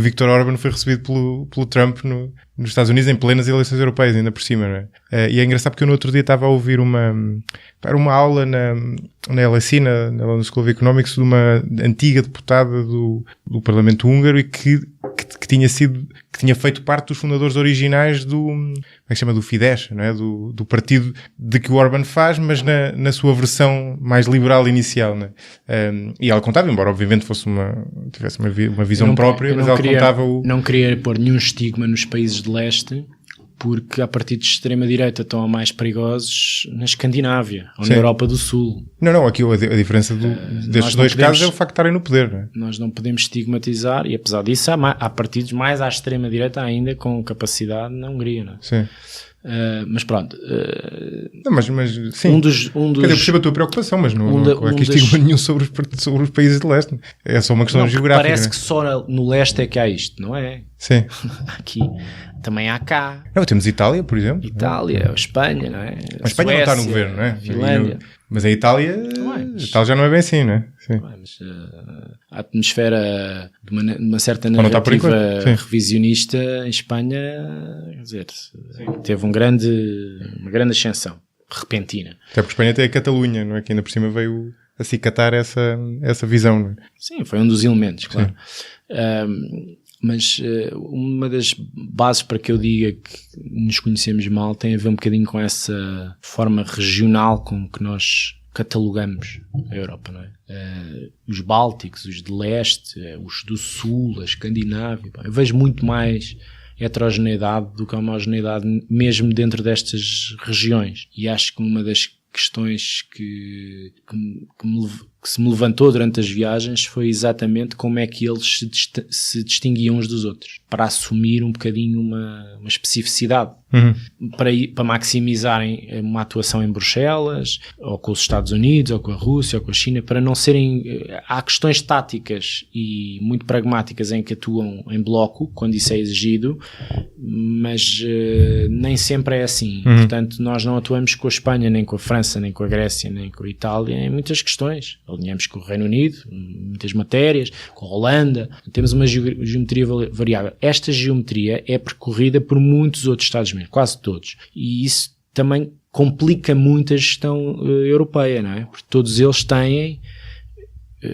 A: Viktor Orban foi recebido pelo Trump nos Estados Unidos em plenas eleições europeias, ainda por cima, não é? E é engraçado porque eu no outro dia estava a ouvir uma aula na LSE, na London School of Economics, de uma antiga deputada do Parlamento húngaro e que tinha feito parte dos fundadores originais como é que se chama? Do Fidesz, não é? Do partido de que o Orban faz, mas na sua versão mais liberal inicial, não é? E ela contava, embora obviamente tivesse uma visão própria, mas ela contava
B: Não queria pôr nenhum estigma nos países de leste, porque há partidos de extrema-direita tão mais perigosos na Escandinávia ou na Europa do Sul.
A: Não, aqui a diferença destes dois casos é o facto de estarem no poder, não é?
B: Nós não podemos estigmatizar, e apesar disso há partidos mais à extrema-direita ainda com capacidade na Hungria, não é?
A: Sim. Mas pronto. Mas sim. Quer dizer, percebo a tua preocupação, mas não há aqui estigma nenhum sobre os países de leste. É só uma questão geográfica.
B: Parece que só no leste é que há isto, não é?
A: Sim.
B: Aqui também há cá.
A: Não, temos Itália, por exemplo.
B: Itália, Espanha, não é?
A: A Espanha não está no governo, não é?
B: Finlândia.
A: Mas a Itália, Itália já não é bem assim, não é? Sim.
B: Mas a atmosfera de uma certa narrativa revisionista em Espanha, quer dizer, teve uma grande ascensão repentina.
A: Até porque Espanha tem a Catalunha, não é? Que ainda por cima veio acicatar essa visão, não é?
B: Sim, foi um dos elementos, claro. Mas uma das bases para que eu diga que nos conhecemos mal tem a ver um bocadinho com essa forma regional com que nós catalogamos a Europa, não é? Os bálticos, os de leste, os do sul, a Escandinávia, eu vejo muito mais heterogeneidade do que a homogeneidade mesmo dentro destas regiões, e acho que uma das questões que se me levantou durante as viagens foi exatamente como é que eles se distinguiam uns dos outros, para assumir um bocadinho uma especificidade, para maximizarem uma atuação em Bruxelas, ou com os Estados Unidos, ou com a Rússia, ou com a China, para não serem... Há questões táticas e muito pragmáticas em que atuam em bloco, quando isso é exigido, mas nem sempre é assim. Portanto, nós não atuamos com a Espanha, nem com a França, nem com a Grécia, nem com a Itália, em muitas questões. Alinhamos com o Reino Unido, muitas matérias, com a Holanda, temos uma geometria variável. Esta geometria é percorrida por muitos outros Estados-membros, quase todos, e isso também complica muito a gestão europeia, não é? Porque todos eles têm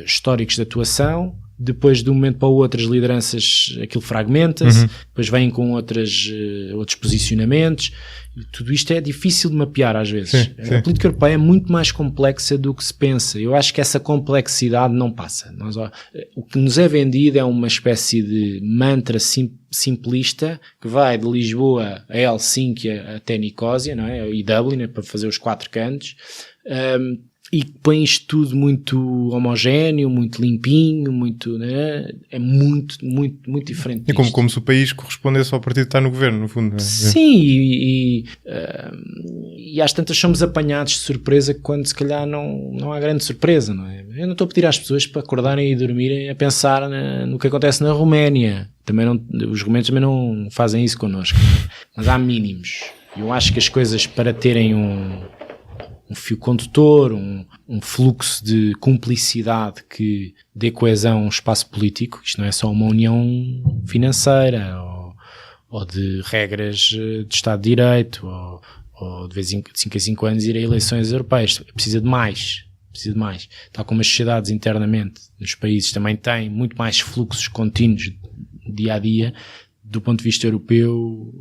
B: históricos de atuação, depois de um momento para o outro as lideranças, aquilo fragmenta-se, depois vêm com outros posicionamentos, e tudo isto é difícil de mapear às vezes. Sim. A política europeia é muito mais complexa do que se pensa. Eu acho que essa complexidade não passa. O que nos é vendido é uma espécie de mantra simplista que vai de Lisboa a Helsínquia até Nicósia, não é? E Dublin, para fazer os 4 cantos, e põe isto tudo muito homogéneo, muito limpinho, muito, né? É muito diferente.
A: E como se o país correspondesse ao partido que está no governo, no fundo. Né?
B: Sim, e às tantas somos apanhados de surpresa quando se calhar não há grande surpresa, não é? Eu não estou a pedir às pessoas para acordarem e dormirem a pensar no que acontece na Roménia. Os romenos também não fazem isso connosco, não é? Mas há mínimos. Eu acho que as coisas, para terem um fio condutor, um fluxo de cumplicidade que dê coesão a um espaço político, isto não é só uma união financeira ou de regras de Estado de Direito ou de vez em 5 a 5 anos ir a eleições europeias. Precisa de mais. Tal como as sociedades internamente nos países também têm muito mais fluxos contínuos dia a dia, do ponto de vista europeu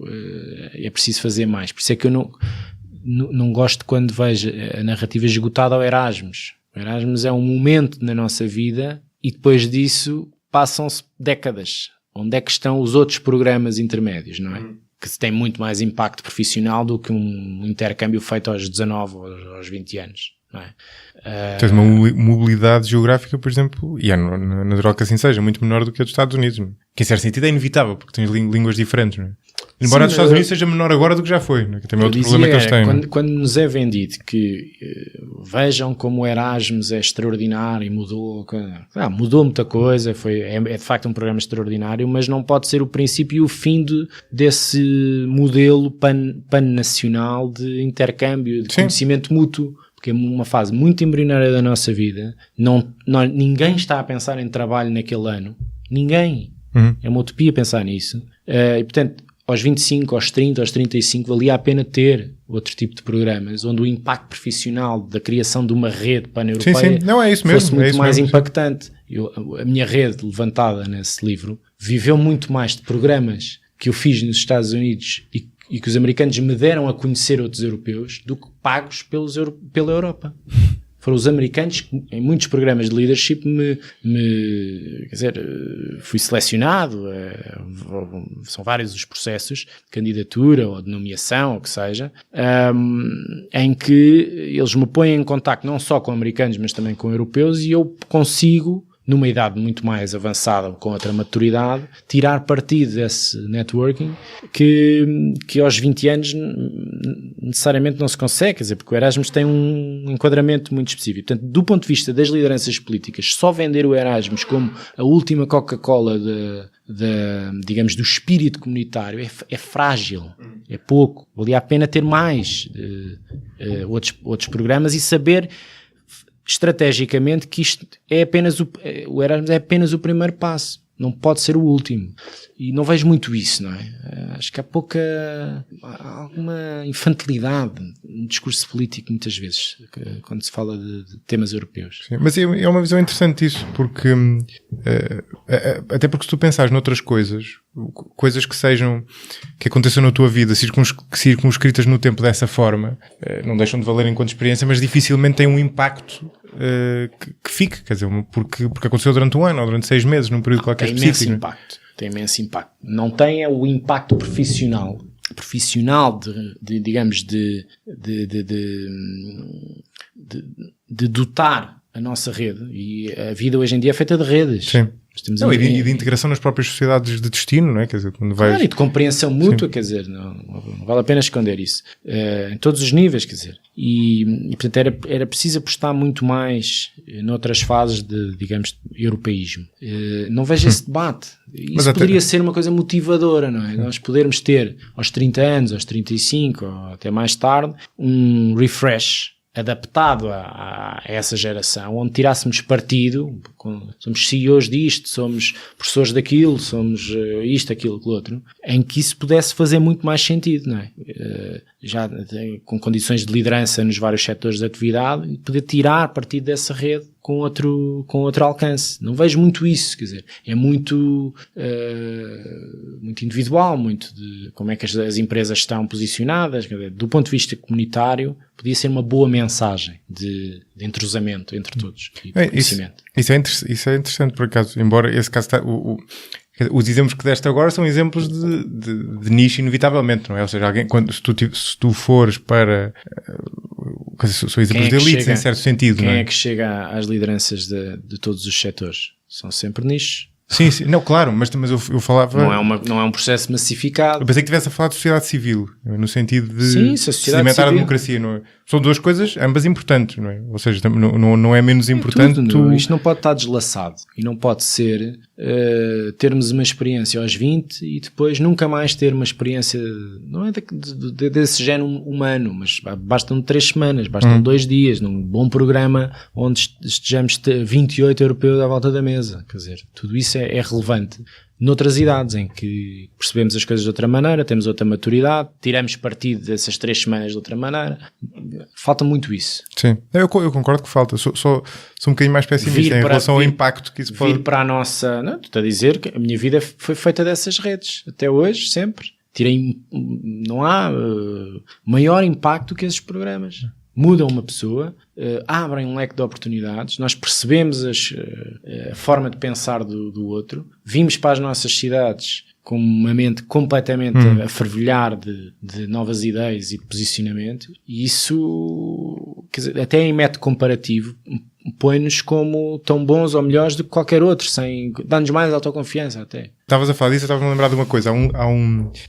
B: é preciso fazer mais. Por isso é que eu não gosto quando vejo a narrativa esgotada ao Erasmus. O Erasmus é um momento na nossa vida e depois disso passam-se décadas. Onde é que estão os outros programas intermédios, não é? Que têm muito mais impacto profissional do que um intercâmbio feito aos 19 ou aos 20 anos, não é?
A: Tens uma mobilidade geográfica, por exemplo, e na troca assim seja, muito menor do que a dos Estados Unidos. Não é? Que em certo sentido é inevitável, porque tens línguas diferentes, não é? Embora a dos Estados Unidos seja menor agora do que já foi, não é? Que também é outro problema que eles têm.
B: Quando nos é vendido que vejam como o Erasmus é extraordinário e mudou muita coisa, é de facto um programa extraordinário, mas não pode ser o princípio e o fim desse modelo pan-nacional de intercâmbio, de conhecimento mútuo. Porque é uma fase muito embrionária da nossa vida. Ninguém está a pensar em trabalho naquele ano. Ninguém. É uma utopia pensar nisso. E, portanto, aos 25, aos 30, aos 35, valia a pena ter outro tipo de programas, onde o impacto profissional da criação de uma rede pan-europeia fosse muito mais impactante. A minha rede, levantada nesse livro, viveu muito mais de programas que eu fiz nos Estados Unidos e que os americanos me deram a conhecer outros europeus do que pagos pela Europa. Foram os americanos que, em muitos programas de leadership, fui selecionado, são vários os processos de candidatura ou de nomeação, ou o que seja, em que eles me põem em contacto não só com americanos, mas também com europeus, e eu consigo numa idade muito mais avançada, com outra maturidade, tirar partido desse networking que aos 20 anos necessariamente não se consegue, quer dizer, porque o Erasmus tem um enquadramento muito específico. Portanto, do ponto de vista das lideranças políticas, só vender o Erasmus como a última Coca-Cola digamos, do espírito comunitário é frágil, é pouco. Valia a pena ter mais outros programas e saber estrategicamente que isto é apenas o Erasmus é apenas o primeiro passo, não pode ser o último, e não vejo muito isso, não é? Acho que há alguma infantilidade no discurso político muitas vezes quando se fala de temas europeus.
A: Sim, mas é uma visão interessante isso, porque até porque se tu pensares noutras coisas que aconteçam na tua vida, circunscritas no tempo dessa forma, não deixam de valer enquanto experiência, mas dificilmente têm um impacto que fique, quer dizer, porque aconteceu durante um ano ou durante 6 meses, num período qualquer específico.
B: Tem imenso impacto. Não tem o impacto profissional de dotar a nossa rede, e a vida hoje em dia é feita de redes.
A: Sim. E de integração nas próprias sociedades de destino, não é? Quer dizer, quando vais...
B: Claro, e de compreensão mútua, quer dizer, não vale a pena esconder isso. Em todos os níveis, quer dizer. E portanto, era preciso apostar muito mais noutras fases de, digamos, europeísmo. Não vejo esse debate. Isso poderia ser uma coisa motivadora, não é? Nós podermos ter, aos 30 anos, aos 35, ou até mais tarde, um refresh adaptado a essa geração, onde tirássemos partido, somos CEOs disto, somos professores daquilo, somos isto, aquilo, aquilo outro, em que isso pudesse fazer muito mais sentido, não é? Já com condições de liderança nos vários setores de atividade, e poder tirar partido dessa rede com outro alcance. Não vejo muito isso, quer dizer, é muito individual, muito de como é que as empresas estão posicionadas, quer dizer, do ponto de vista comunitário, podia ser uma boa mensagem de entrosamento entre todos e de conhecimento. Isso
A: é interessante, por acaso, embora esse caso os exemplos que deste agora são exemplos de nicho, inevitavelmente, não é? Ou seja, se tu fores para... são exemplos de elite, em certo sentido,
B: quem
A: não é?
B: É que chega às lideranças de todos os setores? São sempre nichos.
A: Sim, não, claro, mas eu falava...
B: Não é um processo massificado.
A: Eu pensei que estivesse a falar de sociedade civil, no sentido de sedimentar a democracia, não é? São duas coisas, ambas importantes, não é? Ou seja, não é menos importante...
B: Isto não pode estar deslaçado, e não pode ser termos uma experiência aos 20 e depois nunca mais ter uma experiência, não é desse género humano, mas bastam 3 semanas, bastam 2 dias, num bom programa onde estejamos 28 europeus à volta da mesa. Quer dizer, tudo isso é relevante noutras idades, em que percebemos as coisas de outra maneira, temos outra maturidade, tiramos partido dessas 3 semanas de outra maneira. Falta muito isso.
A: Sim, eu concordo que falta. Sou um bocadinho mais pessimista em relação ao impacto que isso pode...
B: Vir para a nossa... Não, tu estás a dizer que a minha vida foi feita dessas redes, até hoje, sempre. Não há maior impacto que esses programas. Mudam uma pessoa, abrem um leque de oportunidades, nós percebemos a forma de pensar do outro, vimos para as nossas cidades com uma mente completamente a fervilhar de novas ideias e de posicionamento, e isso, quer dizer, até em método comparativo, põe-nos como tão bons ou melhores do que qualquer outro, dá-nos mais autoconfiança até.
A: Estavas a falar disso, eu estava a lembrar de uma coisa.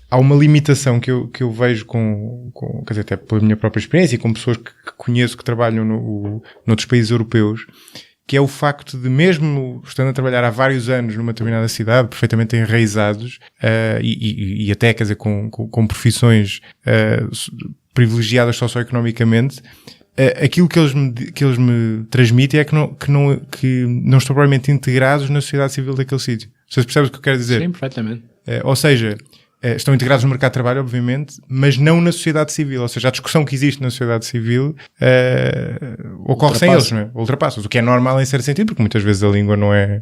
A: Há uma limitação que eu vejo quer dizer, até pela minha própria experiência e com pessoas que conheço que trabalham noutros países europeus, que é o facto de, mesmo estando a trabalhar há vários anos numa determinada cidade, perfeitamente enraizados, e até, quer dizer, com profissões privilegiadas socioeconomicamente, aquilo que eles me transmitem é que não estão propriamente integrados na sociedade civil daquele sítio. Vocês percebem o que eu quero dizer?
B: Sim, perfeitamente.
A: Ou seja, estão integrados no mercado de trabalho, obviamente, mas não na sociedade civil. Ou seja, a discussão que existe na sociedade civil ocorre sem eles, não é? Ultrapassa-os. O que é normal em certo sentido, porque muitas vezes a língua não é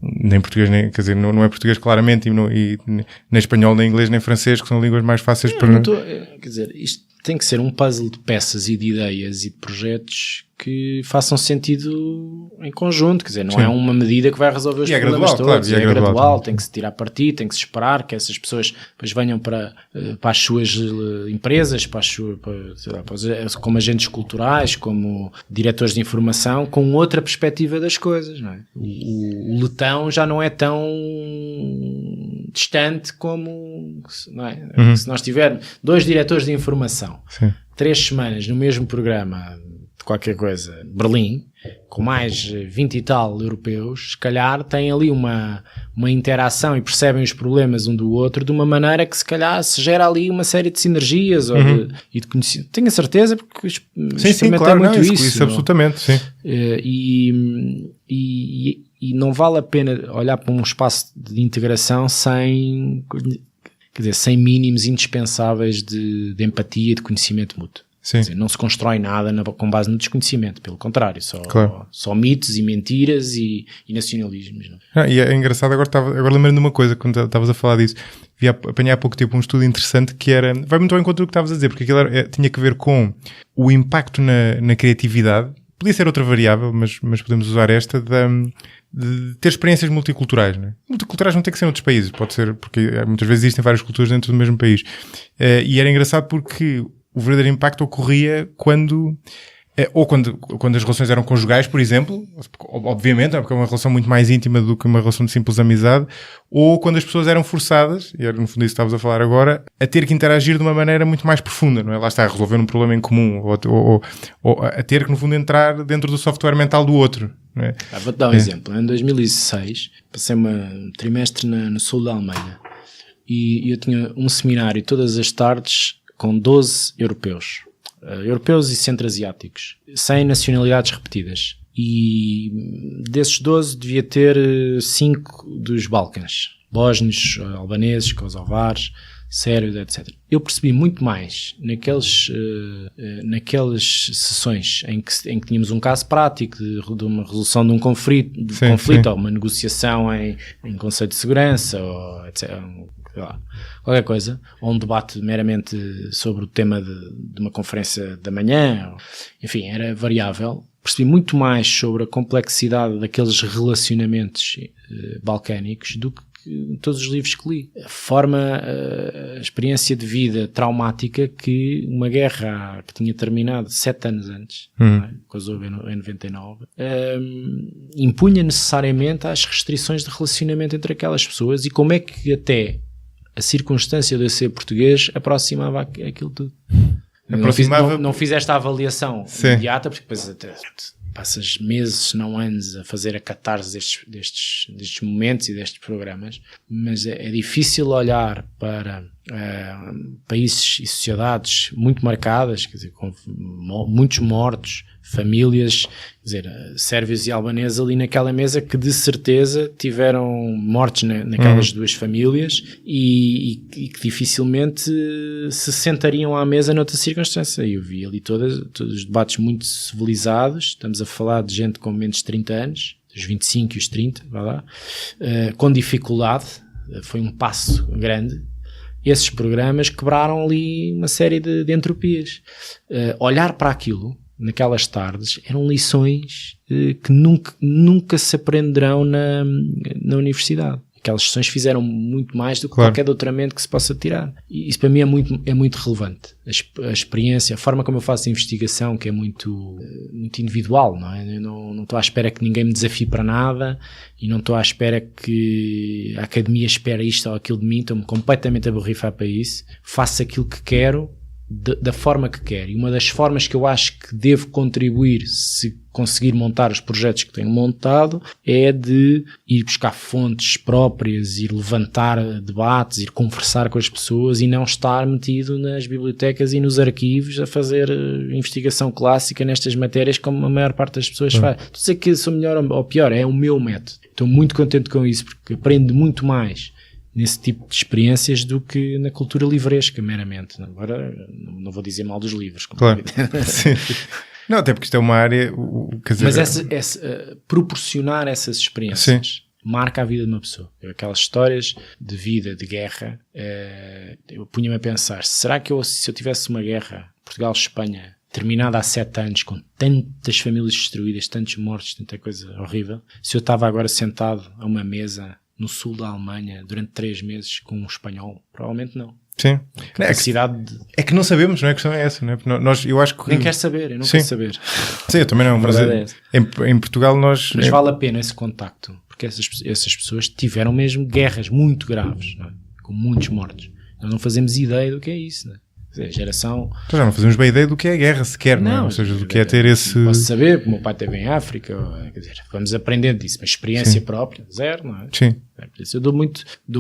A: nem português, quer dizer, não é português claramente, e nem espanhol, nem inglês, nem francês, que são línguas mais fáceis para...
B: Quer dizer, isto tem que ser um puzzle de peças e de ideias e de projetos que façam sentido em conjunto, quer dizer, não é uma medida que vai resolver os problemas todos, é gradual, tem que se tirar partido, tem que se esperar que essas pessoas depois venham para as suas empresas, como agentes culturais, como diretores de informação, com outra perspectiva das coisas, não é? O letão já não é tão distante como, não é? Se nós tivermos 2 diretores de informação, 3 semanas no mesmo programa de qualquer coisa, Berlim, com mais 20 e tal europeus, se calhar têm ali uma interação e percebem os problemas um do outro de uma maneira que se calhar se gera ali uma série de sinergias e de conhecimento. Tenho a certeza porque experimentei muito isso
A: absolutamente, sim.
B: E não vale a pena olhar para um espaço de integração sem mínimos indispensáveis de empatia e de conhecimento mútuo. Quer dizer, não se constrói nada com base no desconhecimento, pelo contrário, só mitos e mentiras e nacionalismos. Não?
A: E é engraçado, agora lembrando de uma coisa, quando estavas a falar disso, apanhei há pouco tempo um estudo interessante que vai muito ao encontro do que estavas a dizer, porque aquilo tinha que ver com o impacto na criatividade. Podia ser outra variável, mas podemos usar esta de ter experiências multiculturais, né? Multiculturais não tem que ser em outros países, pode ser, porque muitas vezes existem várias culturas dentro do mesmo país. E era engraçado porque o verdadeiro impacto ocorria quando as relações eram conjugais, por exemplo, obviamente, porque é uma relação muito mais íntima do que uma relação de simples amizade, ou quando as pessoas eram forçadas, e era no fundo isso que estavas a falar agora, a ter que interagir de uma maneira muito mais profunda, não é? Lá está, a resolver um problema em comum, ou a ter que, no fundo, entrar dentro do software mental do outro, não é?
B: Vou-te dar um exemplo. Em 2016, passei um trimestre no sul da Alemanha, e eu tinha um seminário todas as tardes com 12 europeus e centro-asiáticos, sem nacionalidades repetidas. E desses 12 devia ter 5 dos Balcãs, bósnios, albaneses, kosovares, sérvios, etc. Eu percebi muito mais naquelas sessões em que tínhamos um caso prático de uma resolução de um conflito, ou uma negociação em Conselho de Segurança, ou etc., qualquer coisa, ou um debate meramente sobre o tema de uma conferência da manhã, enfim, era variável. Percebi muito mais sobre a complexidade daqueles relacionamentos balcânicos do que todos os livros que li. A experiência de vida traumática que uma guerra que tinha terminado 7 anos antes, coisa em 99, impunha necessariamente às restrições de relacionamento entre aquelas pessoas e como é que até a circunstância de eu ser português aproximava aquilo tudo. Não fiz esta avaliação imediata, porque depois até passas meses, se não anos, a fazer a catarse destes momentos e destes programas, mas é difícil olhar para países e sociedades muito marcadas, quer dizer, com muitos mortos, famílias, quer dizer, sérvios e albaneses ali naquela mesa que de certeza tiveram mortes naquelas duas famílias e que dificilmente se sentariam à mesa noutra circunstância. Eu vi ali todos os debates muito civilizados, estamos a falar de gente com menos de 30 anos, dos 25 e os 30, vai lá, com dificuldade, foi um passo grande. Esses programas quebraram ali uma série de entropias. Olhar para aquilo naquelas tardes eram lições que nunca se aprenderão na universidade. Aquelas sessões fizeram muito mais do que qualquer doutoramento que se possa tirar. E isso para mim é muito relevante. A experiência, a forma como eu faço a investigação, que é muito individual, não é? Eu não estou à espera que ninguém me desafie para nada e não estou à espera que a academia espere isto ou aquilo de mim. Estou-me completamente a borrifar para isso. Faço aquilo que quero, da forma que quero. E uma das formas que eu acho que devo contribuir se conseguir montar os projetos que tenho montado é de ir buscar fontes próprias, ir levantar debates, ir conversar com as pessoas e não estar metido nas bibliotecas e nos arquivos a fazer investigação clássica nestas matérias como a maior parte das pessoas faz. Não sei que sou melhor ou pior, é o meu método. Estou muito contente com isso porque aprendo muito mais nesse tipo de experiências do que na cultura livresca, meramente. Agora, não vou dizer mal dos livros.
A: Claro. Sim. Não, até porque isto é uma área... Quer dizer,
B: mas proporcionar essas experiências marca a vida de uma pessoa. Aquelas histórias de vida, de guerra, eu punha-me a pensar, será que se eu tivesse uma guerra Portugal-Espanha, terminada há 7 anos, com tantas famílias destruídas, tantos mortos, tanta coisa horrível, se eu estava agora sentado a uma mesa no sul da Alemanha durante 3 meses com um espanhol, provavelmente não.
A: Sim.
B: É
A: que não sabemos, não é? A questão é essa, não é? Eu acho que...
B: Nem quero saber, eu não quero saber.
A: Sim, eu também não, mas em Portugal nós...
B: Mas vale a pena esse contacto, porque essas pessoas tiveram mesmo guerras muito graves, não é? Com muitos mortos. Nós não fazemos ideia do que é isso, não é? A geração...
A: Já não fazemos bem ideia do que é a guerra sequer, não é? Ou seja, do que é ter esse...
B: Posso saber, porque o meu pai esteve em África, quer dizer, vamos aprendendo disso, mas experiência própria, zero, não é?
A: Sim.
B: Por isso eu dou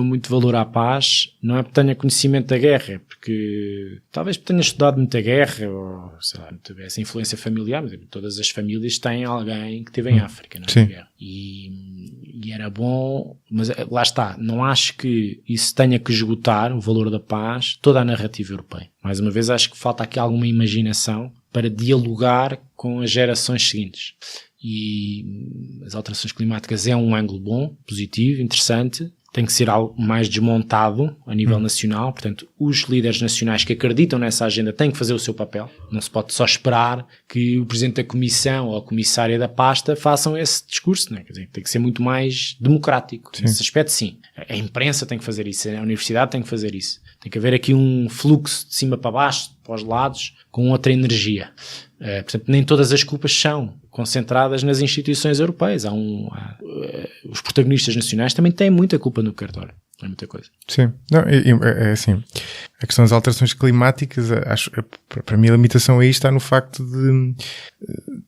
B: muito valor à paz, não é porque tenha conhecimento da guerra, é porque talvez tenha estudado muita guerra, ou sei lá, essa influência familiar, mas todas as famílias têm alguém que esteve em África, não é?
A: Sim.
B: Guerra. E era bom, mas lá está, não acho que isso tenha que esgotar o valor da paz, toda a narrativa europeia. Mais uma vez, acho que falta aqui alguma imaginação para dialogar com as gerações seguintes. E as alterações climáticas é um ângulo bom, positivo, interessante, tem que ser algo mais desmontado a nível nacional, portanto os líderes nacionais que acreditam nessa agenda têm que fazer o seu papel, não se pode só esperar que o Presidente da Comissão ou a Comissária da pasta façam esse discurso, não é? Quer dizer, tem que ser muito mais democrático, nesse aspecto sim, a imprensa tem que fazer isso, a universidade tem que fazer isso, tem que haver aqui um fluxo de cima para baixo, para os lados, com outra energia. Portanto, nem todas as culpas são concentradas nas instituições europeias. Os protagonistas nacionais também têm muita culpa no cartório. É muita coisa.
A: Sim. Não, é assim. A questão das alterações climáticas, acho, para mim a limitação aí está no facto de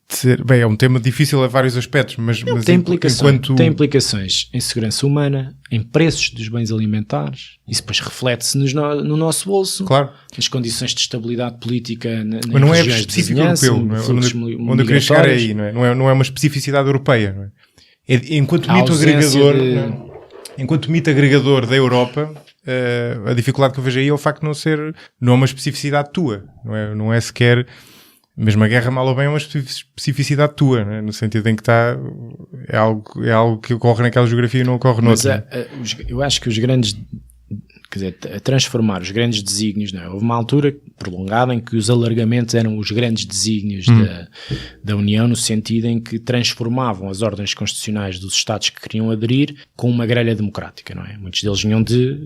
A: ser... Bem, é um tema difícil a vários aspectos, mas
B: tem implicações em segurança humana, em preços dos bens alimentares. Isso depois reflete-se no nosso bolso.
A: Claro.
B: Nas condições de estabilidade política
A: mas não é específico europeu. Não é? Onde eu queria chegar é aí. Não é uma especificidade europeia. Não é? Enquanto mito agregador... Não é? Enquanto mito agregador da Europa, a dificuldade que eu vejo aí é o facto de não é uma especificidade tua, não é sequer, mesmo a guerra mal ou bem é uma especificidade tua, não é? No sentido em que é algo que ocorre naquela geografia e não ocorre noutra.
B: Eu acho que os grandes, quer dizer, a transformar os grandes desígnios, não é? Houve uma altura prolongada em que os alargamentos eram os grandes desígnios da União, no sentido em que transformavam as ordens constitucionais dos Estados que queriam aderir com uma grelha democrática, não é? Muitos deles vinham de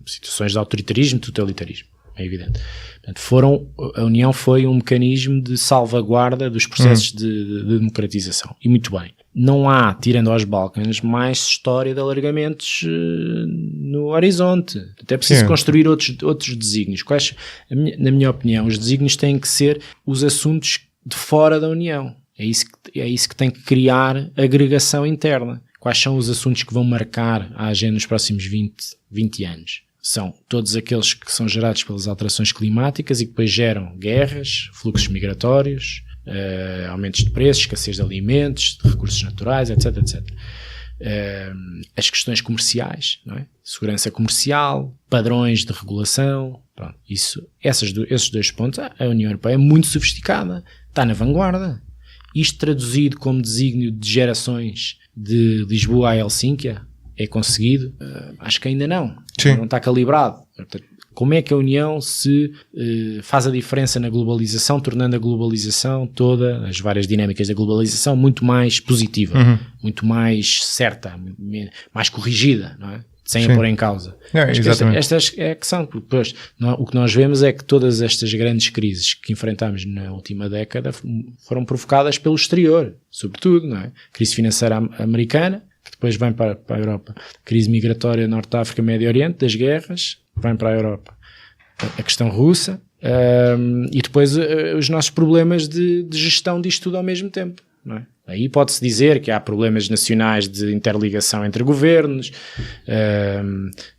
B: situações de autoritarismo, totalitarismo, é evidente. Portanto, a União foi um mecanismo de salvaguarda dos processos de democratização. E muito bem. Não há, tirando aos Balcãs, mais história de alargamentos no horizonte. Até preciso construir outros desígnios. Na minha opinião, os desígnios têm que ser os assuntos de fora da União. É isso que tem que criar agregação interna. Quais são os assuntos que vão marcar a agenda nos próximos 20 anos? São todos aqueles que são gerados pelas alterações climáticas e que depois geram guerras, fluxos migratórios, aumentos de preços, escassez de alimentos, de recursos naturais, etc, etc. As questões comerciais, não é? Segurança comercial, padrões de regulação, pronto, esses 2 pontos, a União Europeia é muito sofisticada, está na vanguarda. Isto traduzido como desígnio de gerações de Lisboa a Helsínquia, é conseguido? Acho que ainda não. Não está calibrado. Portanto, como é que a União se faz a diferença na globalização, tornando a globalização toda, as várias dinâmicas da globalização, muito mais positiva, muito mais certa, mais corrigida, não é? Sem a pôr em causa. Estas é que são, porque depois o que nós vemos é que todas estas grandes crises que enfrentámos na última década foram provocadas pelo exterior, sobretudo, não é? Crise financeira americana, que depois vem para a Europa. Crise migratória Norte de África, Médio Oriente, das guerras, vem para a Europa. A questão russa, e depois os nossos problemas de gestão disto tudo ao mesmo tempo, não é? Aí pode-se dizer que há problemas nacionais de interligação entre governos,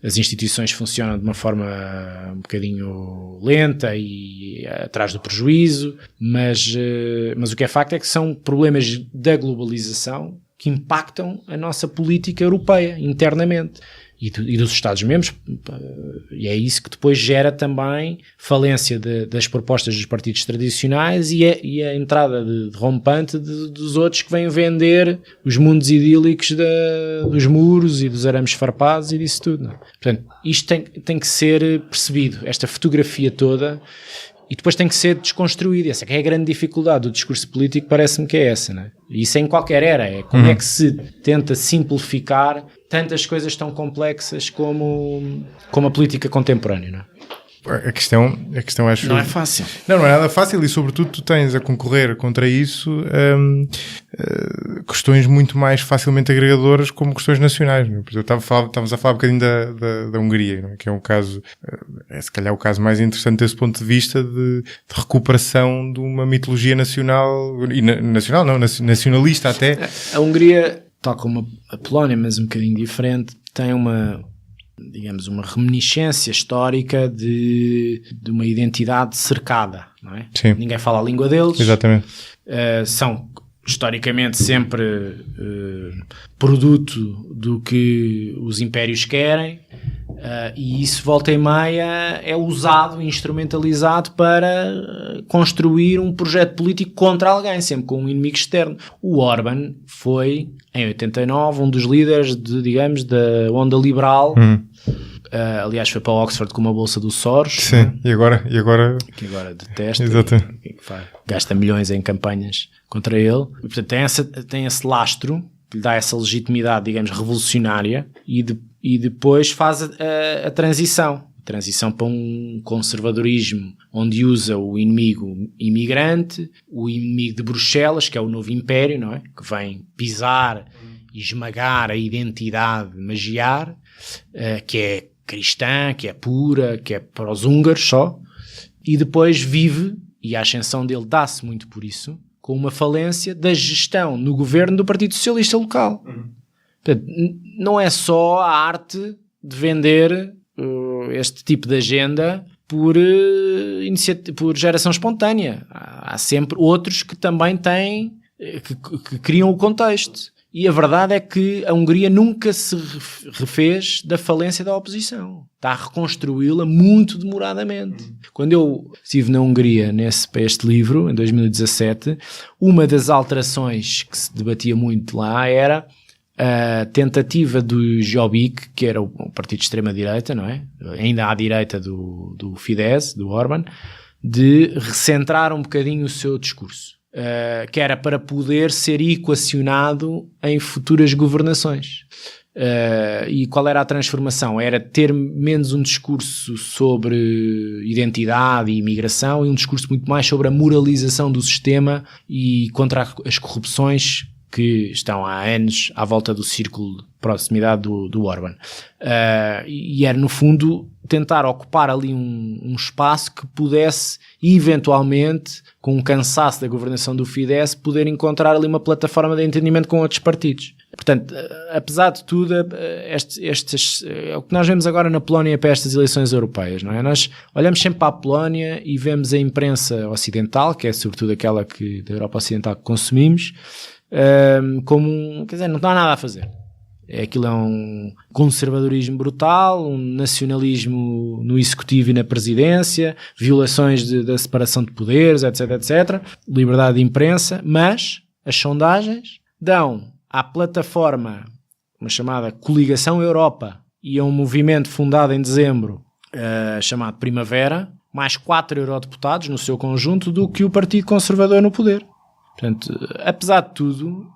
B: as instituições funcionam de uma forma um bocadinho lenta e atrás do prejuízo, mas o que é facto é que são problemas da globalização que impactam a nossa política europeia internamente e dos Estados-membros, e é isso que depois gera também falência das propostas dos partidos tradicionais e a entrada de rompante dos outros que vêm vender os mundos idílicos dos muros e dos arames farpados e disso tudo. Não? Portanto, isto tem que ser percebido, esta fotografia toda, e depois tem que ser desconstruído. Essa é que é a grande dificuldade do discurso político, parece-me que é essa, não é? E isso em qualquer era, é como é que se tenta simplificar tantas coisas tão complexas como a política contemporânea, não é?
A: A questão acho...
B: Não é fácil.
A: Não é nada fácil e, sobretudo, tu tens a concorrer contra isso questões muito mais facilmente agregadoras como questões nacionais. Não é? Estávamos a falar um bocadinho da Hungria, não é? Que é um caso, se calhar o caso mais interessante desse ponto de vista de recuperação de uma mitologia nacional, e nacionalista até.
B: A Hungria, tal como a Polónia, mas um bocadinho diferente, tem uma reminiscência histórica de uma identidade cercada, não é?
A: Sim.
B: Ninguém fala a língua deles.
A: Exatamente.
B: São historicamente sempre produto do que os impérios querem, e isso volta e meia é usado, instrumentalizado para construir um projeto político contra alguém, sempre com um inimigo externo. O Orbán foi, em 89, um dos líderes da onda liberal. Aliás, foi para Oxford com uma bolsa do Soros.
A: Sim, né? e agora
B: que agora detesta.
A: Exatamente.
B: Gasta milhões em campanhas contra ele. E, portanto, tem esse lastro que lhe dá essa legitimidade, digamos, revolucionária, e depois faz a transição para um conservadorismo onde usa o inimigo imigrante, o inimigo de Bruxelas, que é o novo império, não é? Que vem pisar e esmagar a identidade magiar, que é cristã, que é pura, que é para os húngaros só, e depois vive, e a ascensão dele dá-se muito por isso, com uma falência da gestão no governo do Partido Socialista local. Portanto, não é só a arte de vender este tipo de agenda por geração espontânea. Há sempre outros que também têm, que criam o contexto. E a verdade é que a Hungria nunca se refez da falência da oposição. Está a reconstruí-la muito demoradamente. Quando eu estive na Hungria para este livro, em 2017, uma das alterações que se debatia muito lá era a tentativa do Jobbik, que era o partido de extrema-direita, não é? Ainda à direita do Fidesz, do Orbán, de recentrar um bocadinho o seu discurso. Que era para poder ser equacionado em futuras governações. E qual era a transformação? Era ter menos um discurso sobre identidade e imigração e um discurso muito mais sobre a moralização do sistema e contra as corrupções que estão há anos à volta do círculo de proximidade do Orbán. E era, no fundo, tentar ocupar ali um espaço que pudesse, eventualmente, com um cansaço da governação do Fidesz, poder encontrar ali uma plataforma de entendimento com outros partidos. Portanto, apesar de tudo, é o que nós vemos agora na Polónia para estas eleições europeias, não é? Nós olhamos sempre para a Polónia e vemos a imprensa ocidental, que é sobretudo aquela da Europa Ocidental que consumimos, quer dizer, não há nada a fazer. Aquilo é um conservadorismo brutal, um nacionalismo no executivo e na presidência, violações da separação de poderes, etc, etc, liberdade de imprensa, mas as sondagens dão à plataforma, uma chamada Coligação Europa, e a um movimento fundado em dezembro, chamado Primavera, mais 4 eurodeputados no seu conjunto do que o Partido Conservador no poder. Portanto, apesar de tudo,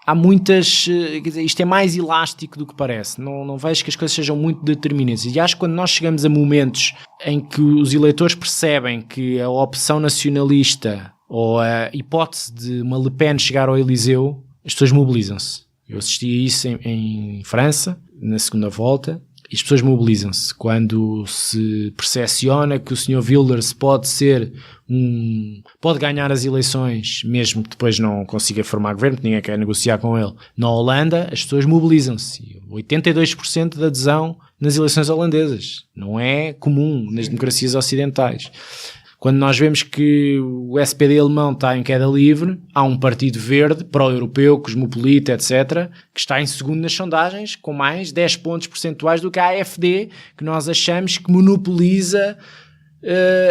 B: há muitas... Quer dizer, isto é mais elástico do que parece. Não vejo que as coisas sejam muito determinantes. E acho que quando nós chegamos a momentos em que os eleitores percebem que a opção nacionalista ou a hipótese de uma Le Pen chegar ao Eliseu, as pessoas mobilizam-se. Eu assisti a isso em França, na segunda volta, e as pessoas mobilizam-se. Quando se percepciona que o Sr. Wilders pode ganhar as eleições, mesmo que depois não consiga formar governo, porque ninguém quer negociar com ele. Na Holanda, as pessoas mobilizam-se. 82% de adesão nas eleições holandesas. Não é comum nas democracias ocidentais. Quando nós vemos que o SPD alemão está em queda livre, há um partido verde, pró-europeu, cosmopolita, etc., que está em segundo nas sondagens, com mais 10 pontos percentuais do que a AfD, que nós achamos que monopoliza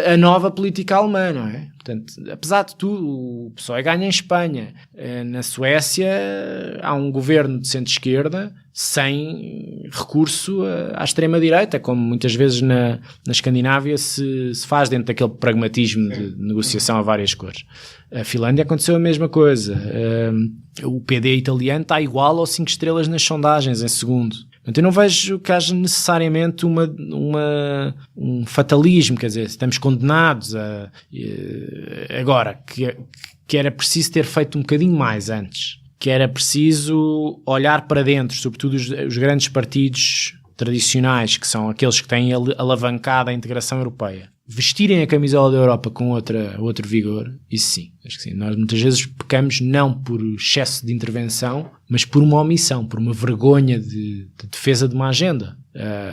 B: a nova política alemã, não é? Portanto, apesar de tudo, o PSOE ganha em Espanha. Na Suécia há um governo de centro-esquerda, sem recurso à extrema-direita, como muitas vezes na Escandinávia se faz dentro daquele pragmatismo de negociação a várias cores. A Finlândia aconteceu a mesma coisa. O PD italiano está igual aos 5 estrelas nas sondagens em segundo. Portanto, eu não vejo que haja necessariamente um fatalismo, quer dizer, estamos condenados a... Agora, que era preciso ter feito um bocadinho mais antes, que era preciso olhar para dentro, sobretudo os grandes partidos tradicionais, que são aqueles que têm alavancado a integração europeia, vestirem a camisola da Europa com outro vigor, isso sim, acho que sim. Nós muitas vezes pecamos não por excesso de intervenção, mas por uma omissão, por uma vergonha de defesa de uma agenda.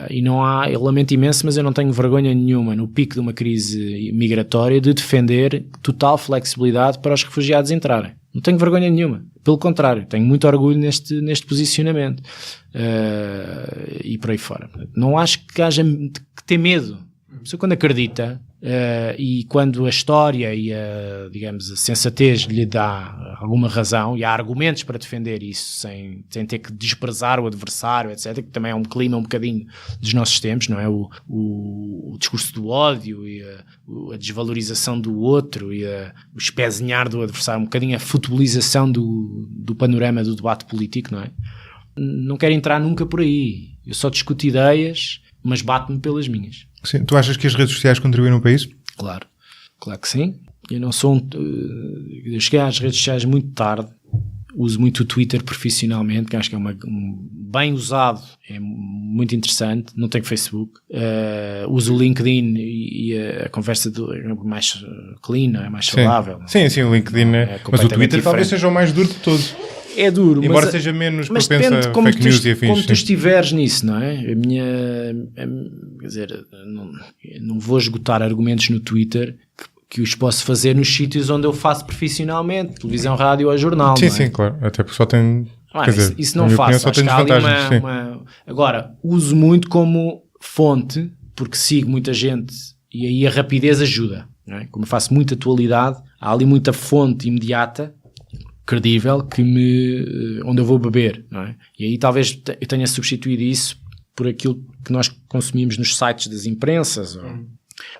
B: E não há, eu lamento imenso, mas eu não tenho vergonha nenhuma no pico de uma crise migratória de defender total flexibilidade para os refugiados entrarem. Não tenho vergonha nenhuma. Pelo contrário, tenho muito orgulho neste posicionamento. E por aí fora. Não acho que haja que ter medo. A pessoa quando acredita e quando a história e a sensatez lhe dá alguma razão, e há argumentos para defender isso sem ter que desprezar o adversário, etc., que também é um clima um bocadinho dos nossos tempos, não é? O discurso do ódio e a desvalorização do outro e o espezinhar do adversário, um bocadinho a futebolização do panorama do debate político, não é? Não quero entrar nunca por aí. Eu só discuto ideias, mas bato-me pelas minhas.
A: Sim. Tu achas que as redes sociais contribuem para isso?
B: Claro que sim. Eu não sou eu cheguei às redes sociais muito tarde, uso muito o Twitter profissionalmente, que acho que é bem usado, é muito interessante. Não tenho Facebook, uso o LinkedIn e a conversa é mais clean, é mais saudável.
A: Sim, o LinkedIn mas o Twitter talvez seja o mais duro de todos.
B: É duro,
A: embora seja menos propensa a
B: fake
A: news e afins.
B: Como tu estiveres nisso, não é? Quer dizer, não vou esgotar argumentos no Twitter que os posso fazer nos sítios onde eu faço profissionalmente, televisão, rádio ou jornal.
A: Sim,
B: não é?
A: sim, claro. Até porque só tem...
B: isso não faço. Acho que há ali Agora, uso muito como fonte, porque sigo muita gente e aí a rapidez ajuda. Não é? Como eu faço muita atualidade, há ali muita fonte imediata, credível, onde eu vou beber, não é? E aí talvez eu tenha substituído isso por aquilo que nós consumimos nos sites das imprensas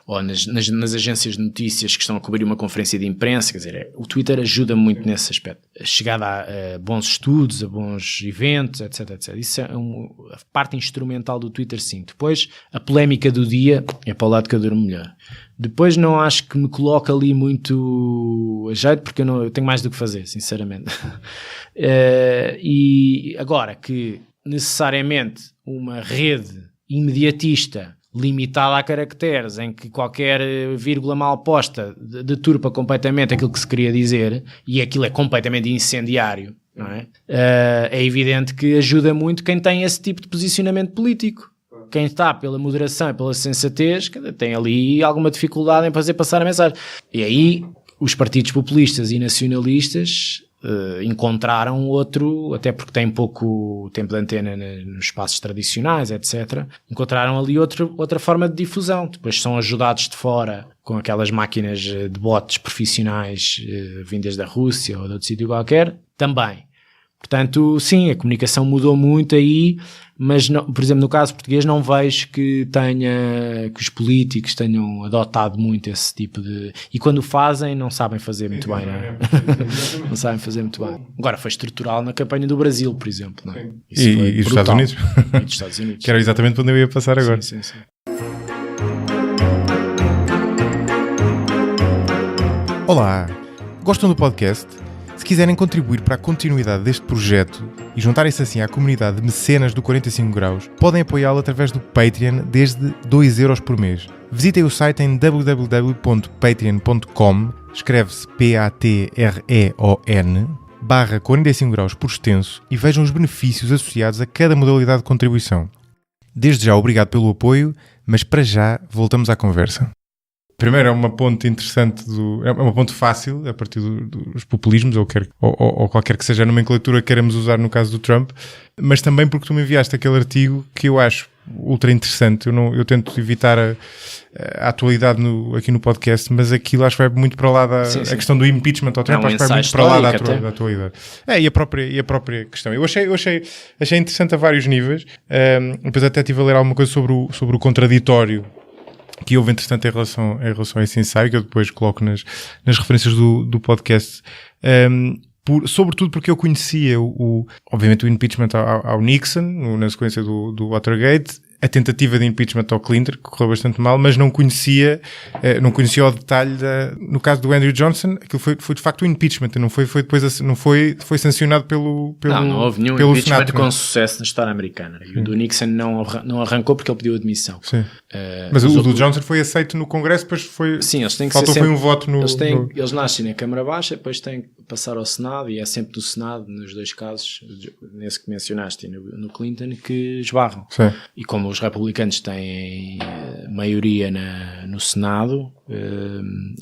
B: ou nas agências de notícias que estão a cobrir uma conferência de imprensa. Quer dizer, o Twitter ajuda muito nesse aspecto. A chegada a bons estudos, a bons eventos, etc. Isso é a parte instrumental do Twitter, sim. Depois, a polémica do dia é para o lado que eu durmo melhor. Depois não acho que me coloque ali muito a jeito, porque eu tenho mais do que fazer, sinceramente. E agora que necessariamente uma rede imediatista limitada a caracteres, em que qualquer vírgula mal posta deturpa completamente aquilo que se queria dizer, e aquilo é completamente incendiário, não é? É evidente que ajuda muito quem tem esse tipo de posicionamento político. Quem está pela moderação e pela sensatez tem ali alguma dificuldade em fazer passar a mensagem. E aí os partidos populistas e nacionalistas encontraram outro, até porque têm pouco tempo de antena nos espaços tradicionais, etc. Encontraram ali outra forma de difusão. Depois são ajudados de fora com aquelas máquinas de bots profissionais vindas da Rússia ou de outro sítio qualquer, também. Portanto, sim, a comunicação mudou muito aí, mas, não, por exemplo, no caso português não vejo que os políticos tenham adotado muito esse tipo de... E quando o fazem, não sabem fazer muito bem, não é? Não sabem fazer muito bem. Agora, foi estrutural na campanha do Brasil, por exemplo, não é?
A: E dos Estados Unidos?
B: E dos Estados Unidos.
A: Que era exatamente onde eu ia passar agora.
B: Sim.
A: Olá! Gostam do podcast? Se quiserem contribuir para a continuidade deste projeto e juntarem-se assim à comunidade de mecenas do 45 graus, podem apoiá-lo através do Patreon desde 2€ por mês. Visitem o site em www.patreon.com, escreve-se patreon/45 graus por extenso, e vejam os benefícios associados a cada modalidade de contribuição. Desde já, obrigado pelo apoio, mas para já voltamos à conversa. Primeiro, é uma ponte interessante, é uma ponte fácil a partir dos populismos, ou qualquer que seja a nomenclatura que queremos usar no caso do Trump, mas também porque tu me enviaste aquele artigo que eu acho ultra interessante. Eu tento evitar a atualidade aqui no podcast, mas aquilo acho que vai muito para lá a questão do impeachment ao Trump, acho que vai muito para lá da atualidade. E a própria questão. Eu achei interessante a vários níveis. Depois até estive a ler alguma coisa sobre o contraditório que houve, entretanto, em relação a esse ensaio, que eu depois coloco nas referências do podcast. Sobretudo porque eu conhecia obviamente o impeachment ao Nixon, na sequência do Watergate, a tentativa de impeachment ao Clinton, que correu bastante mal, mas não conhecia ao detalhe no caso do Andrew Johnson, aquilo foi de facto um impeachment, foi sancionado pelo
B: não houve nenhum
A: pelo
B: impeachment
A: Senado,
B: com sucesso na história americana. E o do Nixon não arrancou porque ele pediu admissão.
A: Sim. Mas o do Johnson foi aceito no Congresso, depois foi...
B: Sim, eles têm que
A: faltou
B: ser sempre,
A: foi um voto no...
B: Eles nascem na Câmara Baixa, depois têm que passar ao Senado, e é sempre do Senado, nos dois casos, nesse que mencionaste e no Clinton, que esbarram.
A: Sim.
B: E como os republicanos têm maioria no Senado,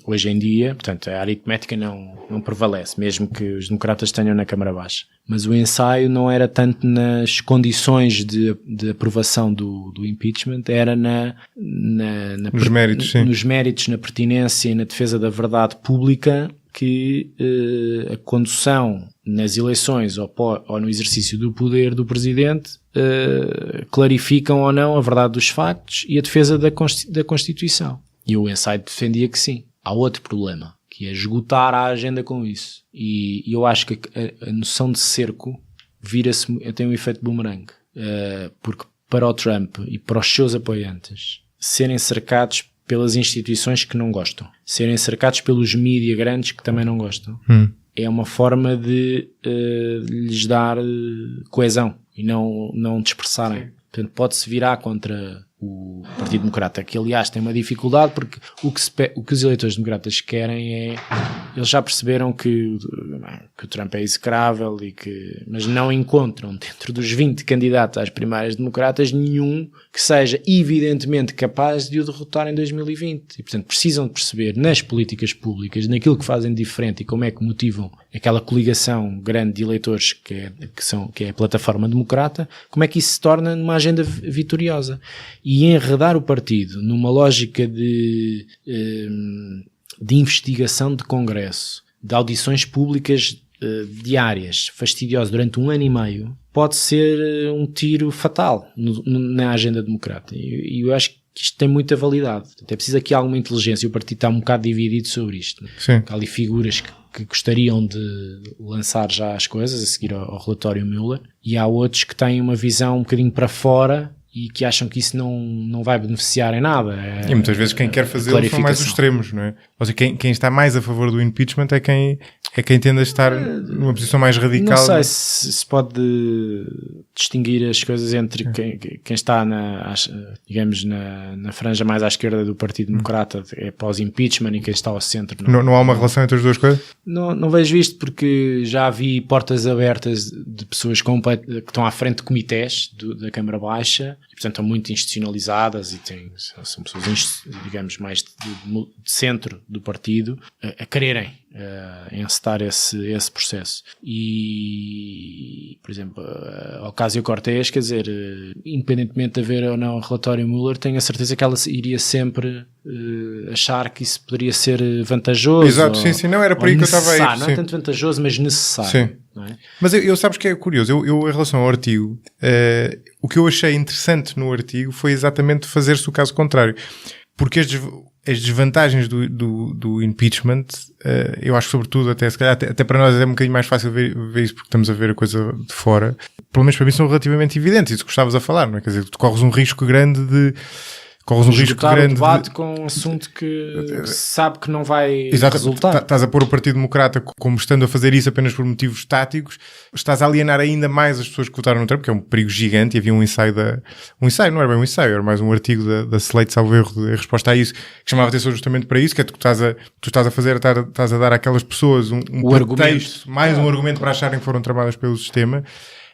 B: hoje em dia, portanto, a aritmética não prevalece, mesmo que os democratas tenham na Câmara Baixa. Mas o ensaio não era tanto nas condições de aprovação do impeachment, era
A: nos méritos, sim.
B: Nos méritos, na pertinência e na defesa da verdade pública, que a condução nas eleições ou no exercício do poder do presidente clarificam ou não a verdade dos factos e a defesa da Constituição. E o ensaio defendia que sim. Há outro problema, que é esgotar a agenda com isso. E eu acho que a noção de cerco tem um efeito boomerang. Porque para o Trump e para os seus apoiantes serem cercados pelas instituições que não gostam, serem cercados pelos mídia grandes que também não gostam, é uma forma de lhes dar coesão e não dispersarem. Portanto, pode-se virar contra o Partido Democrata, que aliás tem uma dificuldade, porque o que os eleitores democratas querem é... Eles já perceberam que o Trump é execrável, mas não encontram dentro dos 20 candidatos às primárias democratas nenhum que seja evidentemente capaz de o derrotar em 2020. E, portanto, precisam de perceber nas políticas públicas, naquilo que fazem de diferente e como é que motivam aquela coligação grande de eleitores que é a plataforma democrata, como é que isso se torna numa agenda vitoriosa. E enredar o partido numa lógica de investigação de Congresso, de audições públicas diárias, fastidiosas durante 1 ano e meio, pode ser um tiro fatal na agenda democrata. E eu acho que isto tem muita validade. É preciso aqui alguma inteligência. O partido está um bocado dividido sobre isto.
A: Sim.
B: Há ali figuras que gostariam de lançar já as coisas a seguir ao relatório Mueller, e há outros que têm uma visão um bocadinho para fora e que acham que isso não vai beneficiar em nada.
A: E muitas vezes quem quer fazê-lo são mais os extremos, não é? Ou seja, quem está mais a favor do impeachment é quem tende a estar numa posição mais radical.
B: Não sei se pode distinguir as coisas entre quem está digamos na franja mais à esquerda do Partido Democrata é pós-impeachment, e quem está ao centro.
A: Não há uma relação entre as duas coisas?
B: Não vejo isto, porque já vi portas abertas de pessoas que estão à frente de comitês da Câmara Baixa, e portanto estão muito institucionalizadas e são pessoas, digamos, mais de centro do partido, a quererem encetar esse processo. E, por exemplo, a Ocasio-Cortez, quer dizer, independentemente de haver ou não o relatório Mueller, tenho a certeza que ela iria sempre achar que isso poderia ser vantajoso.
A: Exato, sim, não era por aí que eu estava a ir.
B: Não é tanto vantajoso, mas necessário.
A: Sim.
B: Não é?
A: Mas eu sabes que é curioso, eu em relação ao artigo, o que eu achei interessante no artigo foi exatamente fazer-se o caso contrário, porque as desvantagens do impeachment, eu acho que sobretudo até para nós é um bocadinho mais fácil ver isso, porque estamos a ver a coisa de fora, pelo menos para mim são relativamente evidentes, isso que estavas a falar, não é? Quer dizer, tu corres um risco grande de
B: debate com um assunto que sabe que não vai resultar.
A: Estás a pôr o Partido Democrata como estando a fazer isso apenas por motivos táticos, estás a alienar ainda mais as pessoas que votaram no Trump, que é um perigo gigante. E havia um ensaio, não era bem um ensaio, era mais um artigo da Slate, salvo erro, em resposta a isso, que chamava a atenção justamente para isso, que é que tu estás a dar àquelas pessoas um pretexto, mais um argumento para acharem que foram tramadas pelo sistema.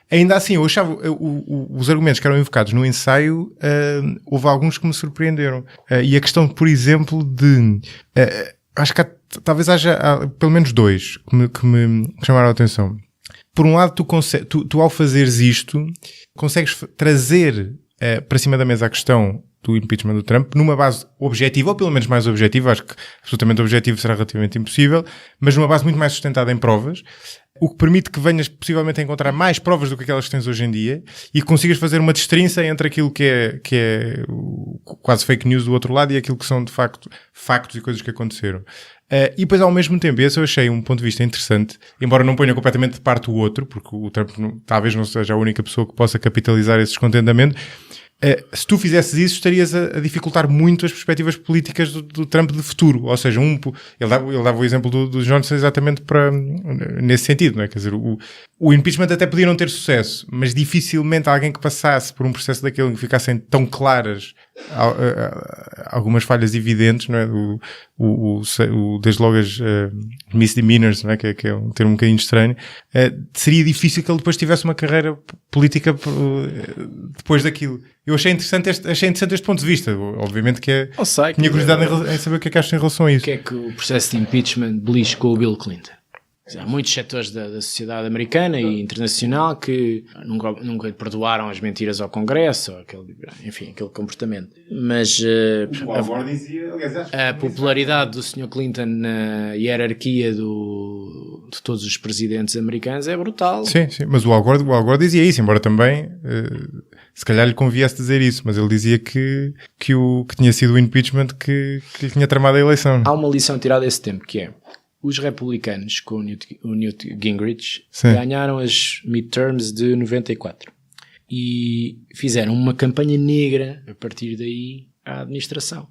A: Ainda assim, eu achava os argumentos que eram invocados no ensaio, houve alguns que me surpreenderam. E a questão, por exemplo, acho que talvez haja pelo menos 2 que me chamaram a atenção. Por um lado, tu ao fazeres isto, consegues trazer para cima da mesa a questão do impeachment do Trump, numa base objetiva, ou pelo menos mais objetiva, acho que absolutamente objetivo será relativamente impossível, mas numa base muito mais sustentada em provas, o que permite que venhas possivelmente a encontrar mais provas do que aquelas que tens hoje em dia e consigas fazer uma destrinça entre aquilo que é quase fake news do outro lado e aquilo que são de facto factos e coisas que aconteceram. E depois ao mesmo tempo, esse eu achei um ponto de vista interessante, embora não ponha completamente de parte o outro, porque o Trump talvez não seja a única pessoa que possa capitalizar esse descontentamento. Se tu fizesses isso, estarias a dificultar muito as perspectivas políticas do Trump de futuro. Ou seja, ele dava o exemplo do Johnson exatamente nesse sentido, não é? Quer dizer, o impeachment até podia não ter sucesso, mas dificilmente alguém que passasse por um processo daquele que ficassem tão claras algumas falhas evidentes, não é? Desde logo as misdemeanors, não é? Que é um termo um bocadinho estranho, seria difícil que ele depois tivesse uma carreira política depois daquilo. Eu achei interessante este ponto de vista. Obviamente que tinha curiosidade em saber o que é que achas em relação a isso.
B: O que é que o processo de impeachment beliscou o Bill Clinton? Há muitos setores da sociedade americana e internacional que nunca lhe perdoaram as mentiras ao Congresso, ou aquele comportamento. Mas a popularidade do Sr. Clinton na hierarquia de todos os presidentes americanos é brutal.
A: Sim, mas o Al Gore dizia isso, embora também se calhar lhe conviesse dizer isso, mas ele dizia que tinha sido o impeachment que lhe tinha tramado a eleição.
B: Há uma lição tirada desse tempo, que é: os republicanos, com o Newt Gingrich, ganharam as midterms de 94 e fizeram uma campanha negra a partir daí à administração,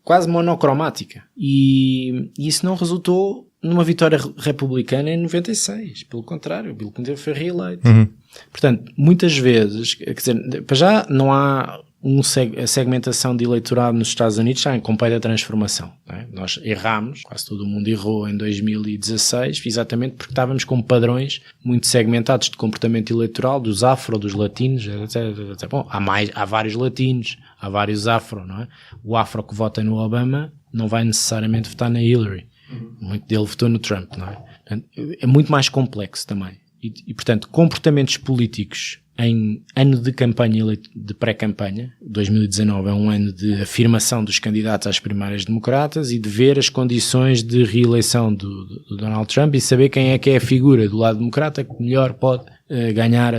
B: quase monocromática, e isso não resultou numa vitória republicana em 96, pelo contrário, o Bill Clinton foi reeleito. Portanto, muitas vezes, quer dizer, para já não há a segmentação de eleitorado nos Estados Unidos está em completa transformação, não é? Nós erramos, quase todo o mundo errou em 2016, exatamente porque estávamos com padrões muito segmentados de comportamento eleitoral, dos afro, dos latinos, etc. Bom, há vários latinos, há vários afro, não é? O afro que vota no Obama não vai necessariamente votar na Hillary. Muito dele votou no Trump, não é? É muito mais complexo também. E portanto, comportamentos políticos em ano de campanha, de pré-campanha, 2019 é um ano de afirmação dos candidatos às primárias democratas e de ver as condições de reeleição do Donald Trump e saber quem é que é a figura do lado democrata que melhor pode ganhar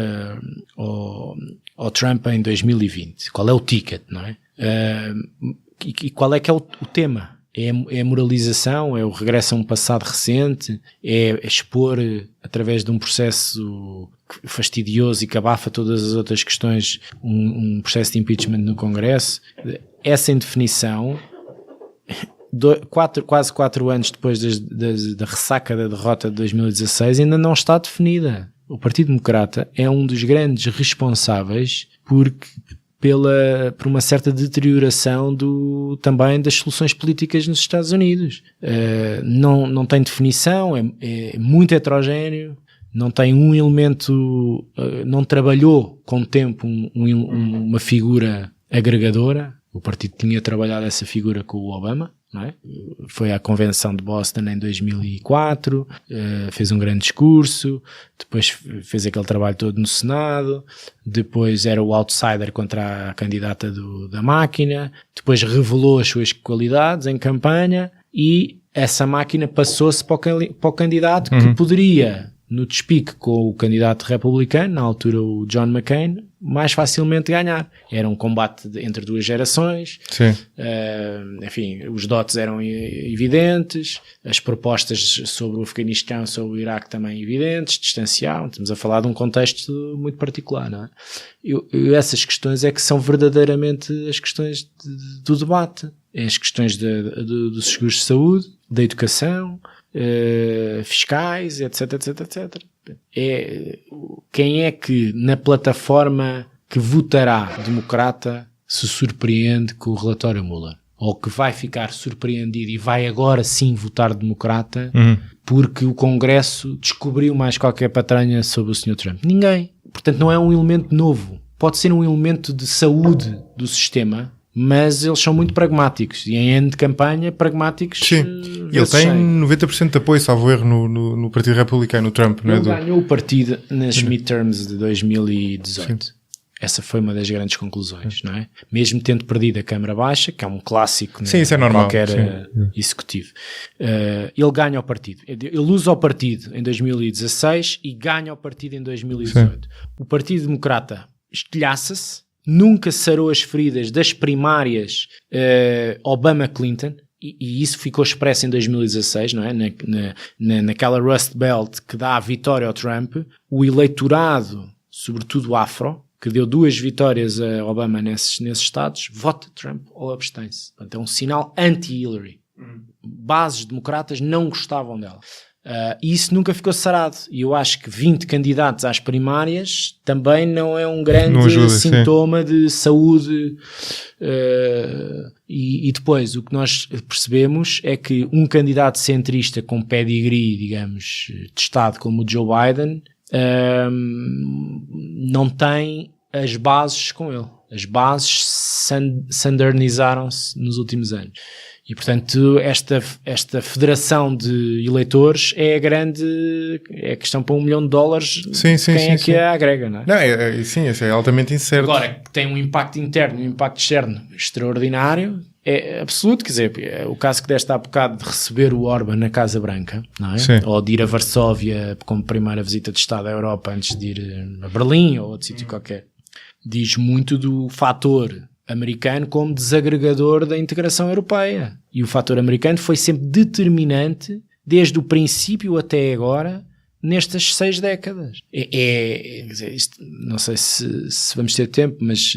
B: ao Trump em 2020. Qual é o ticket, não é? E qual é que é o tema? É a moralização, é o regresso a um passado recente, é expor através de um processo fastidioso e que abafa todas as outras questões um processo de impeachment no Congresso. Essa indefinição, quase 4 anos depois da ressaca da derrota de 2016, ainda não está definida. O Partido Democrata é um dos grandes responsáveis por uma certa deterioração também das soluções políticas nos Estados Unidos. Não tem definição, é muito heterogéneo, não tem um elemento, não trabalhou com o tempo uma figura agregadora. O partido tinha trabalhado essa figura com o Obama, não é? Foi à convenção de Boston em 2004, fez um grande discurso, depois fez aquele trabalho todo no Senado, depois era o outsider contra a candidata da máquina, depois revelou as suas qualidades em campanha e essa máquina passou-se para o candidato que poderia, no despique com o candidato republicano, na altura o John McCain, mais facilmente ganhar. Era um combate entre duas gerações. Enfim, os dotes eram evidentes, as propostas sobre o Afeganistão, sobre o Iraque também evidentes, distanciavam. Estamos a falar de um contexto muito particular, não é? E essas questões é que são verdadeiramente as questões do debate. As questões dos seguros de saúde, da educação, fiscais, etc. Quem é que na plataforma que votará democrata se surpreende com o relatório Mueller? Ou que vai ficar surpreendido e vai agora sim votar democrata porque o Congresso descobriu mais qualquer patranha sobre o Sr. Trump? Ninguém. Portanto, não é um elemento novo. Pode ser um elemento de saúde do sistema, mas eles são muito pragmáticos, e em ano de campanha, pragmáticos.
A: Sim, ele tem 90% de apoio, salvo erro, no Partido Republicano, no Trump, não é?
B: Ele ganhou o partido nas midterms de 2018.
A: Sim.
B: Essa foi uma das grandes conclusões, não é? Mesmo tendo perdido a Câmara Baixa, que é um clássico,
A: sim, isso é normal,
B: qualquer executivo. Ele ganha o partido. Ele usa o partido em 2016 e ganha o partido em 2018. Sim. O Partido Democrata estilhaça-se, nunca sarou as feridas das primárias Obama-Clinton, e isso ficou expresso em 2016, não é? Naquela Rust Belt que dá a vitória ao Trump, o eleitorado, sobretudo afro, que deu 2 vitórias a Obama nesses estados, vota Trump ou abstém-se. Portanto, é um sinal anti-Hillary. Bases democratas não gostavam dela. E isso nunca ficou sarado. E eu acho que 20 candidatos às primárias também não é um grande sintoma de saúde. E depois, o que nós percebemos é que um candidato centrista com pedigree, digamos, testado como o Joe Biden, não tem as bases com ele. As bases sandernizaram-se nos últimos anos. E, portanto, esta federação de eleitores é a questão para $1 milhão. Que a agrega, não é?
A: Não, sim, isso é altamente incerto.
B: Agora, tem um impacto interno e um impacto externo extraordinário, é absoluto. Quer dizer, o caso que deste há bocado de receber o Orban na Casa Branca, não é? Sim. Ou de ir a Varsóvia como primeira visita de Estado à Europa antes de ir a Berlim ou outro sítio qualquer, diz muito do fator americano como desagregador da integração europeia. E o fator americano foi sempre determinante, desde o princípio até agora, nestas 6 décadas. Quer dizer, isto, não sei se vamos ter tempo, mas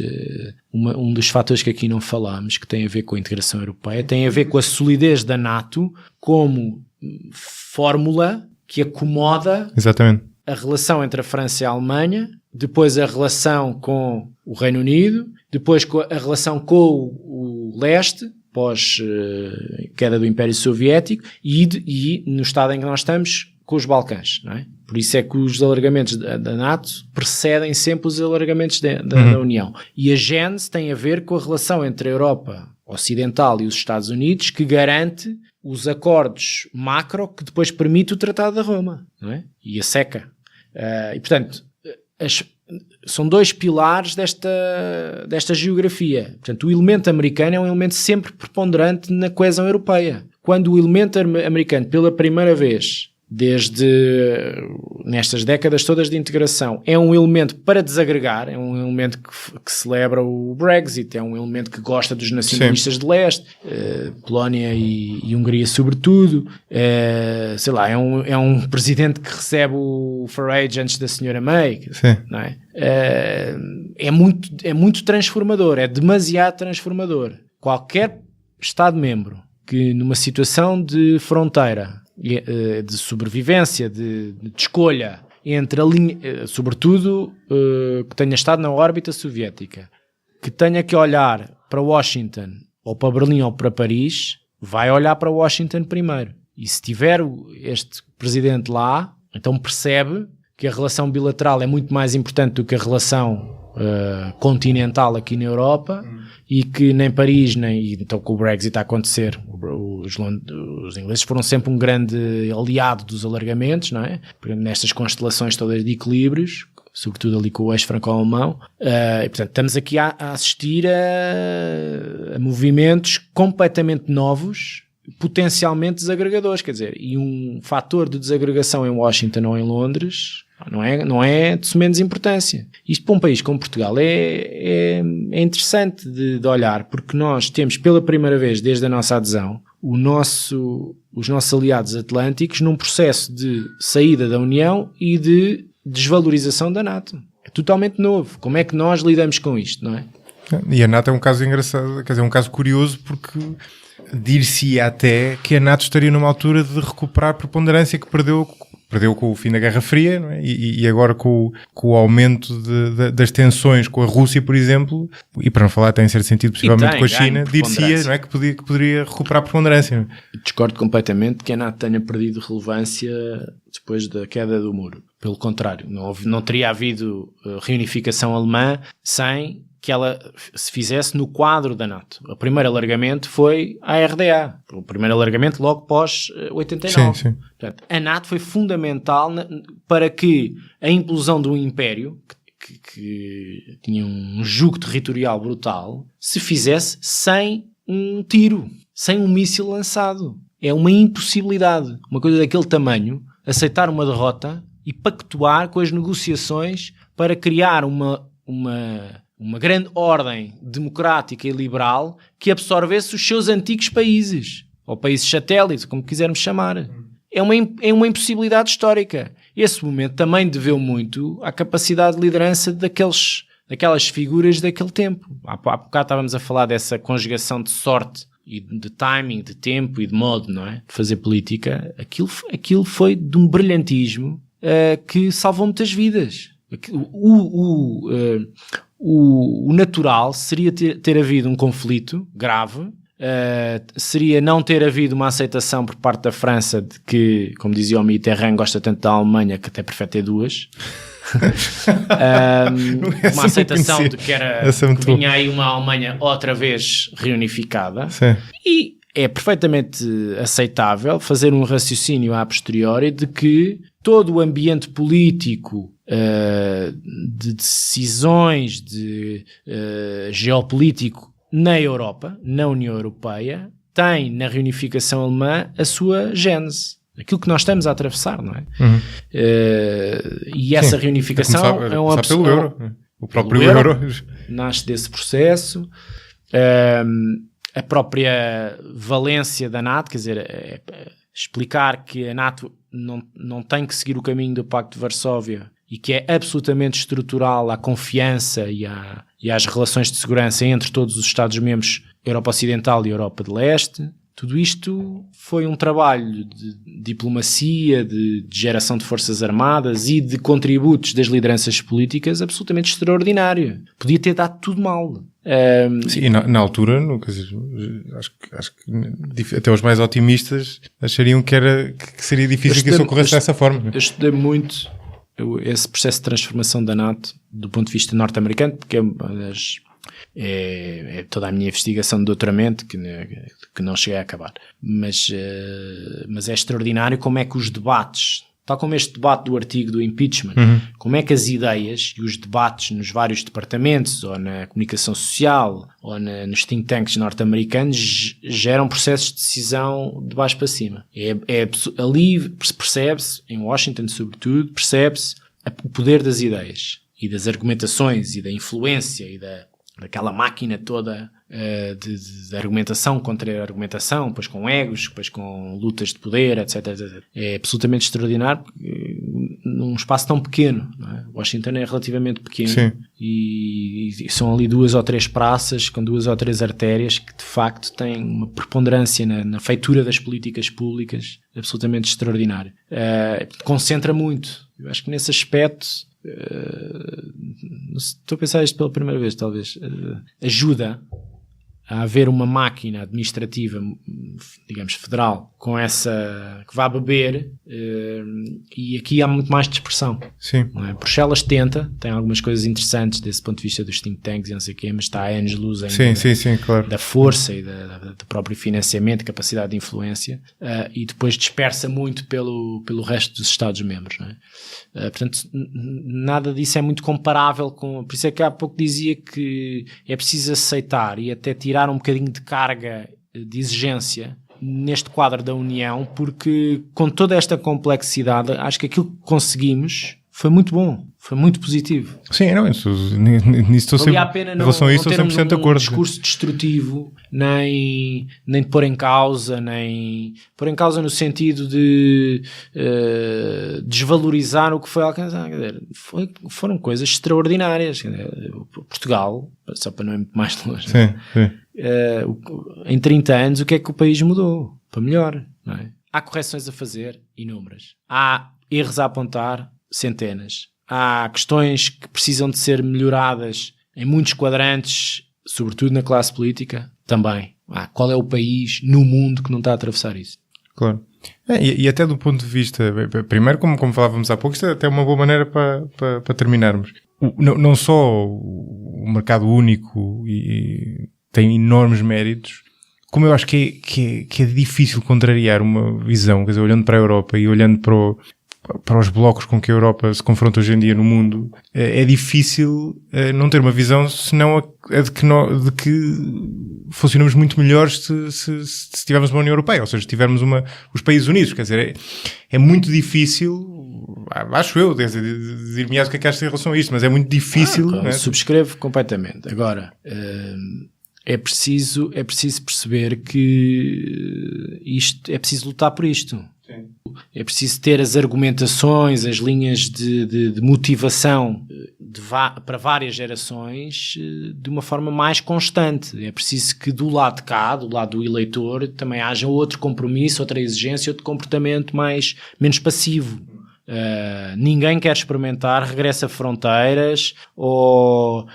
B: um dos fatores que aqui não falámos, que tem a ver com a integração europeia, tem a ver com a solidez da NATO como fórmula que acomoda
A: exatamente
B: a relação entre a França e a Alemanha, depois a relação com o Reino Unido, depois a relação com o leste, pós queda do Império Soviético, e no estado em que nós estamos, com os Balcãs, não é? Por isso é que os alargamentos da NATO precedem sempre os alargamentos da União. E a gênese tem a ver com a relação entre a Europa Ocidental e os Estados Unidos, que garante os acordos macro que depois permite o Tratado de Roma, não é? E a SECA. E, portanto, são 2 pilares desta geografia. Portanto, o elemento americano é um elemento sempre preponderante na coesão europeia. Quando o elemento americano, pela primeira vez, nestas décadas todas de integração, é um elemento para desagregar, é um elemento que celebra o Brexit, é um elemento que gosta dos nacionalistas de leste, Polónia e Hungria sobretudo, sei lá, é um presidente que recebe o Farage antes da senhora May, não é? É muito transformador, é demasiado transformador. Qualquer Estado-membro que numa situação de fronteira, de sobrevivência, de escolha entre a linha, sobretudo que tenha estado na órbita soviética, que tenha que olhar para Washington ou para Berlim ou para Paris, vai olhar para Washington primeiro. E se tiver este presidente lá, então percebe que a relação bilateral é muito mais importante do que a relação continental aqui na Europa, e que nem Paris, nem então com o Brexit a acontecer, os ingleses foram sempre um grande aliado dos alargamentos, não é? Nestas constelações todas de equilíbrios, sobretudo ali com o eixo franco-alemão, e portanto estamos aqui a assistir a movimentos completamente novos, potencialmente desagregadores, quer dizer, e um fator de desagregação em Washington ou em Londres não é de menos importância. Isto para um país como Portugal é interessante de olhar, porque nós temos pela primeira vez desde a nossa adesão os nossos aliados atlânticos num processo de saída da União e de desvalorização da NATO. É totalmente novo. Como é que nós lidamos com isto, não é?
A: E a NATO é um caso engraçado, quer dizer, um caso curioso, porque dir-se até que a NATO estaria numa altura de recuperar a preponderância que perdeu com o fim da Guerra Fria, não é? E agora com o aumento das tensões com a Rússia, por exemplo, e para não falar até em certo sentido possivelmente com a China, dir-se-ia, não é, que poderia recuperar a preponderância.
B: Discordo completamente que a NATO tenha perdido relevância depois da queda do muro. Pelo contrário, não teria havido reunificação alemã sem que ela se fizesse no quadro da NATO. O primeiro alargamento foi a RDA. O primeiro alargamento logo pós 89. Sim. Portanto, a NATO foi fundamental para que a implosão de um império, que tinha um jugo territorial brutal, se fizesse sem um tiro, sem um míssil lançado. É uma impossibilidade. Uma coisa daquele tamanho, aceitar uma derrota e pactuar com as negociações para criar uma grande ordem democrática e liberal que absorvesse os seus antigos países, ou países satélites, como quisermos chamar. É uma impossibilidade histórica. Esse momento também deveu muito à capacidade de liderança daquelas figuras daquele tempo. Há bocado estávamos a falar dessa conjugação de sorte e de timing, de tempo e de modo, não é? De fazer política. Aquilo foi de um brilhantismo que salvou muitas vidas. O natural seria ter havido um conflito grave, seria não ter havido uma aceitação por parte da França de que, como dizia o Mitterrand, gosta tanto da Alemanha que até prefere ter duas. Uma aceitação de que vinha aí uma Alemanha outra vez reunificada.
A: Sim.
B: E é perfeitamente aceitável fazer um raciocínio a posteriori de que todo o ambiente político de decisões geopolítico na Europa, na União Europeia, tem na reunificação alemã a sua gênese. Aquilo que nós estamos a atravessar, não é? E essa reunificação é uma
A: pelo euro. O próprio euro
B: nasce desse processo. A própria valência da NATO, quer dizer, explicar que a NATO não tem que seguir o caminho do Pacto de Varsóvia e que é absolutamente estrutural à confiança e às relações de segurança entre todos os Estados-membros, Europa Ocidental e Europa de Leste. Tudo isto foi um trabalho de diplomacia, de geração de forças armadas e de contributos das lideranças políticas absolutamente extraordinário. Podia ter dado tudo mal.
A: Sim, na altura, quer dizer, acho que até os mais otimistas achariam que seria difícil que isso ocorresse dessa forma.
B: Eu estudei muito esse processo de transformação da NATO do ponto de vista norte-americano, porque é toda a minha investigação de doutoramento que não cheguei a acabar. Mas é extraordinário como é que os debates, tal como este debate do artigo do impeachment, como é que as ideias e os debates nos vários departamentos, ou na comunicação social, ou nos think tanks norte-americanos, geram processos de decisão de baixo para cima. Ali percebe-se, em Washington sobretudo, percebe-se o poder das ideias e das argumentações e da influência e daquela máquina toda de argumentação contra argumentação, depois com egos, depois com lutas de poder, etc. É absolutamente extraordinário num espaço tão pequeno, não é? Washington é relativamente pequeno.
A: Sim.
B: E são ali 2 ou 3 praças com 2 ou 3 artérias que de facto têm uma preponderância na feitura das políticas públicas absolutamente extraordinária. Concentra muito. Eu acho que nesse aspecto estou a pensar isto pela primeira vez, talvez ajuda a haver uma máquina administrativa, digamos, federal, com essa que vá beber, e aqui há muito mais dispersão.
A: Sim.
B: Não é? Bruxelas tem algumas coisas interessantes desse ponto de vista dos think tanks e não sei o quê, mas está a anos-luz ainda
A: claro,
B: da força e do próprio financiamento, capacidade de influência, e depois dispersa muito pelo resto dos Estados-membros, não é? Portanto, nada disso é muito comparável com... Por isso é que há pouco dizia que é preciso aceitar e até tirar um bocadinho de carga de exigência neste quadro da União, porque com toda esta complexidade, acho que aquilo que conseguimis foi muito bom, foi muito positivo.
A: Sim, não, nisso estou sempre, em relação a isso estou 100% de acordo.
B: Um discurso destrutivo, nem de pôr em causa, nem pôr em causa no sentido de desvalorizar o que foi alcançado. Foram coisas extraordinárias. Portugal, só para não ir muito mais longe,
A: sim.
B: Em 30 anos o que é que o país mudou? Para melhor, não é? Há correções a fazer, inúmeras. Há erros a apontar, centenas. Há questões que precisam de ser melhoradas em muitos quadrantes, sobretudo na classe política, também. Qual é o país no mundo que não está a atravessar isso?
A: Claro. E até do ponto de vista, primeiro, como falávamos há pouco, isto é até uma boa maneira para terminarmos. Não só o mercado único tem enormes méritos, como eu acho que é difícil contrariar uma visão, quer dizer, olhando para a Europa e olhando para os blocos com que a Europa se confronta hoje em dia no mundo, é difícil não ter uma visão senão a de que funcionamos muito melhor se tivermos uma União Europeia, ou seja, se tivermos os países unidos. Quer dizer, é muito difícil, acho eu, dizer-me o que é que achas em relação a isto, mas é muito difícil.
B: Né? Subscrevo completamente. Agora, é preciso perceber que é preciso lutar por isto. Sim. É preciso ter as argumentações, as linhas de motivação para várias gerações de uma forma mais constante. É preciso que do lado de cá, do lado do eleitor, também haja outro compromisso, outra exigência, outro comportamento menos passivo. Ninguém quer experimentar regresso a fronteiras ou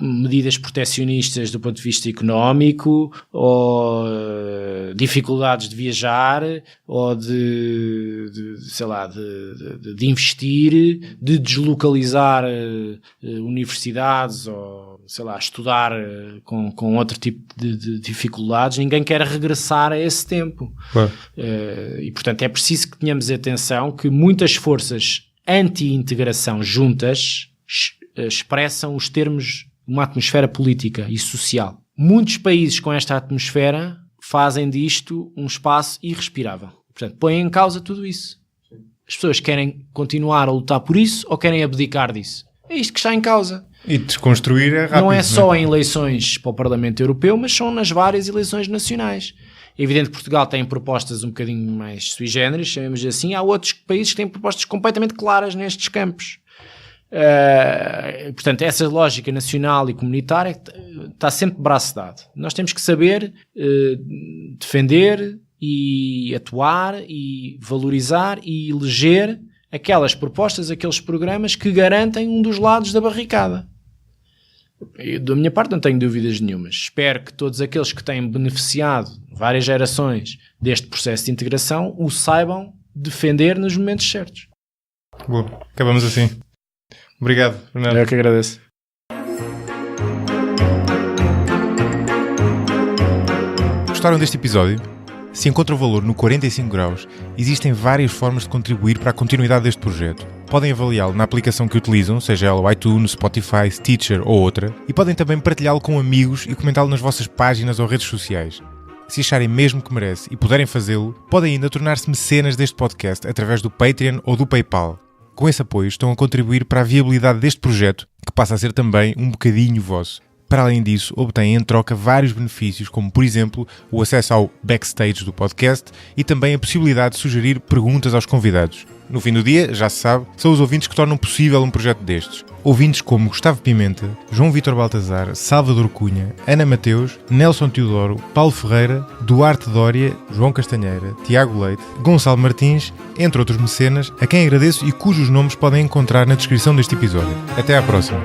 B: medidas proteccionistas do ponto de vista económico ou dificuldades de viajar ou de investir, de deslocalizar universidades ou estudar com outro tipo de dificuldades. Ninguém quer regressar a esse tempo. E portanto é preciso que tenhamos atenção que muitas forças anti-integração juntas expressam os termos de uma atmosfera política e social. Muitos países com esta atmosfera fazem disto um espaço irrespirável. Portanto, põem em causa tudo isso. As pessoas querem continuar a lutar por isso ou querem abdicar disso? É isto que está em causa.
A: E desconstruir é rápido.
B: Não é só em eleições para o Parlamento Europeu, mas são nas várias eleições nacionais. É evidente que Portugal tem propostas um bocadinho mais sui generis, chamemos assim. Há outros países que têm propostas completamente claras nestes campos. Portanto, essa lógica nacional e comunitária está sempre de braço dado. Nós temos que saber defender e atuar e valorizar e eleger aquelas propostas, aqueles programas que garantem um dos lados da barricada. Eu, da minha parte, não tenho dúvidas nenhumas. Espero que todos aqueles que têm beneficiado várias gerações deste processo de integração o saibam defender nos momentos certos.
A: Boa, acabamos assim. Obrigado, Bernardo.
B: Eu que agradeço.
A: Gostaram deste episódio? Se encontram valor no 45 graus, existem várias formas de contribuir para a continuidade deste projeto. Podem avaliá-lo na aplicação que utilizam, seja ela o iTunes, Spotify, Stitcher ou outra, e podem também partilhá-lo com amigos e comentá-lo nas vossas páginas ou redes sociais. Se acharem mesmo que merece e puderem fazê-lo, podem ainda tornar-se mecenas deste podcast através do Patreon ou do PayPal. Com esse apoio estão a contribuir para a viabilidade deste projeto, que passa a ser também um bocadinho vosso. Para além disso, obtêm em troca vários benefícios, como por exemplo o acesso ao backstage do podcast e também a possibilidade de sugerir perguntas aos convidados. No fim do dia, já se sabe, são os ouvintes que tornam possível um projeto destes. Ouvintes como Gustavo Pimenta, João Vítor Baltazar, Salvador Cunha, Ana Mateus, Nelson Teodoro, Paulo Ferreira, Duarte Dória, João Castanheira, Tiago Leite, Gonçalo Martins, entre outros mecenas, a quem agradeço e cujos nomes podem encontrar na descrição deste episódio. Até à próxima!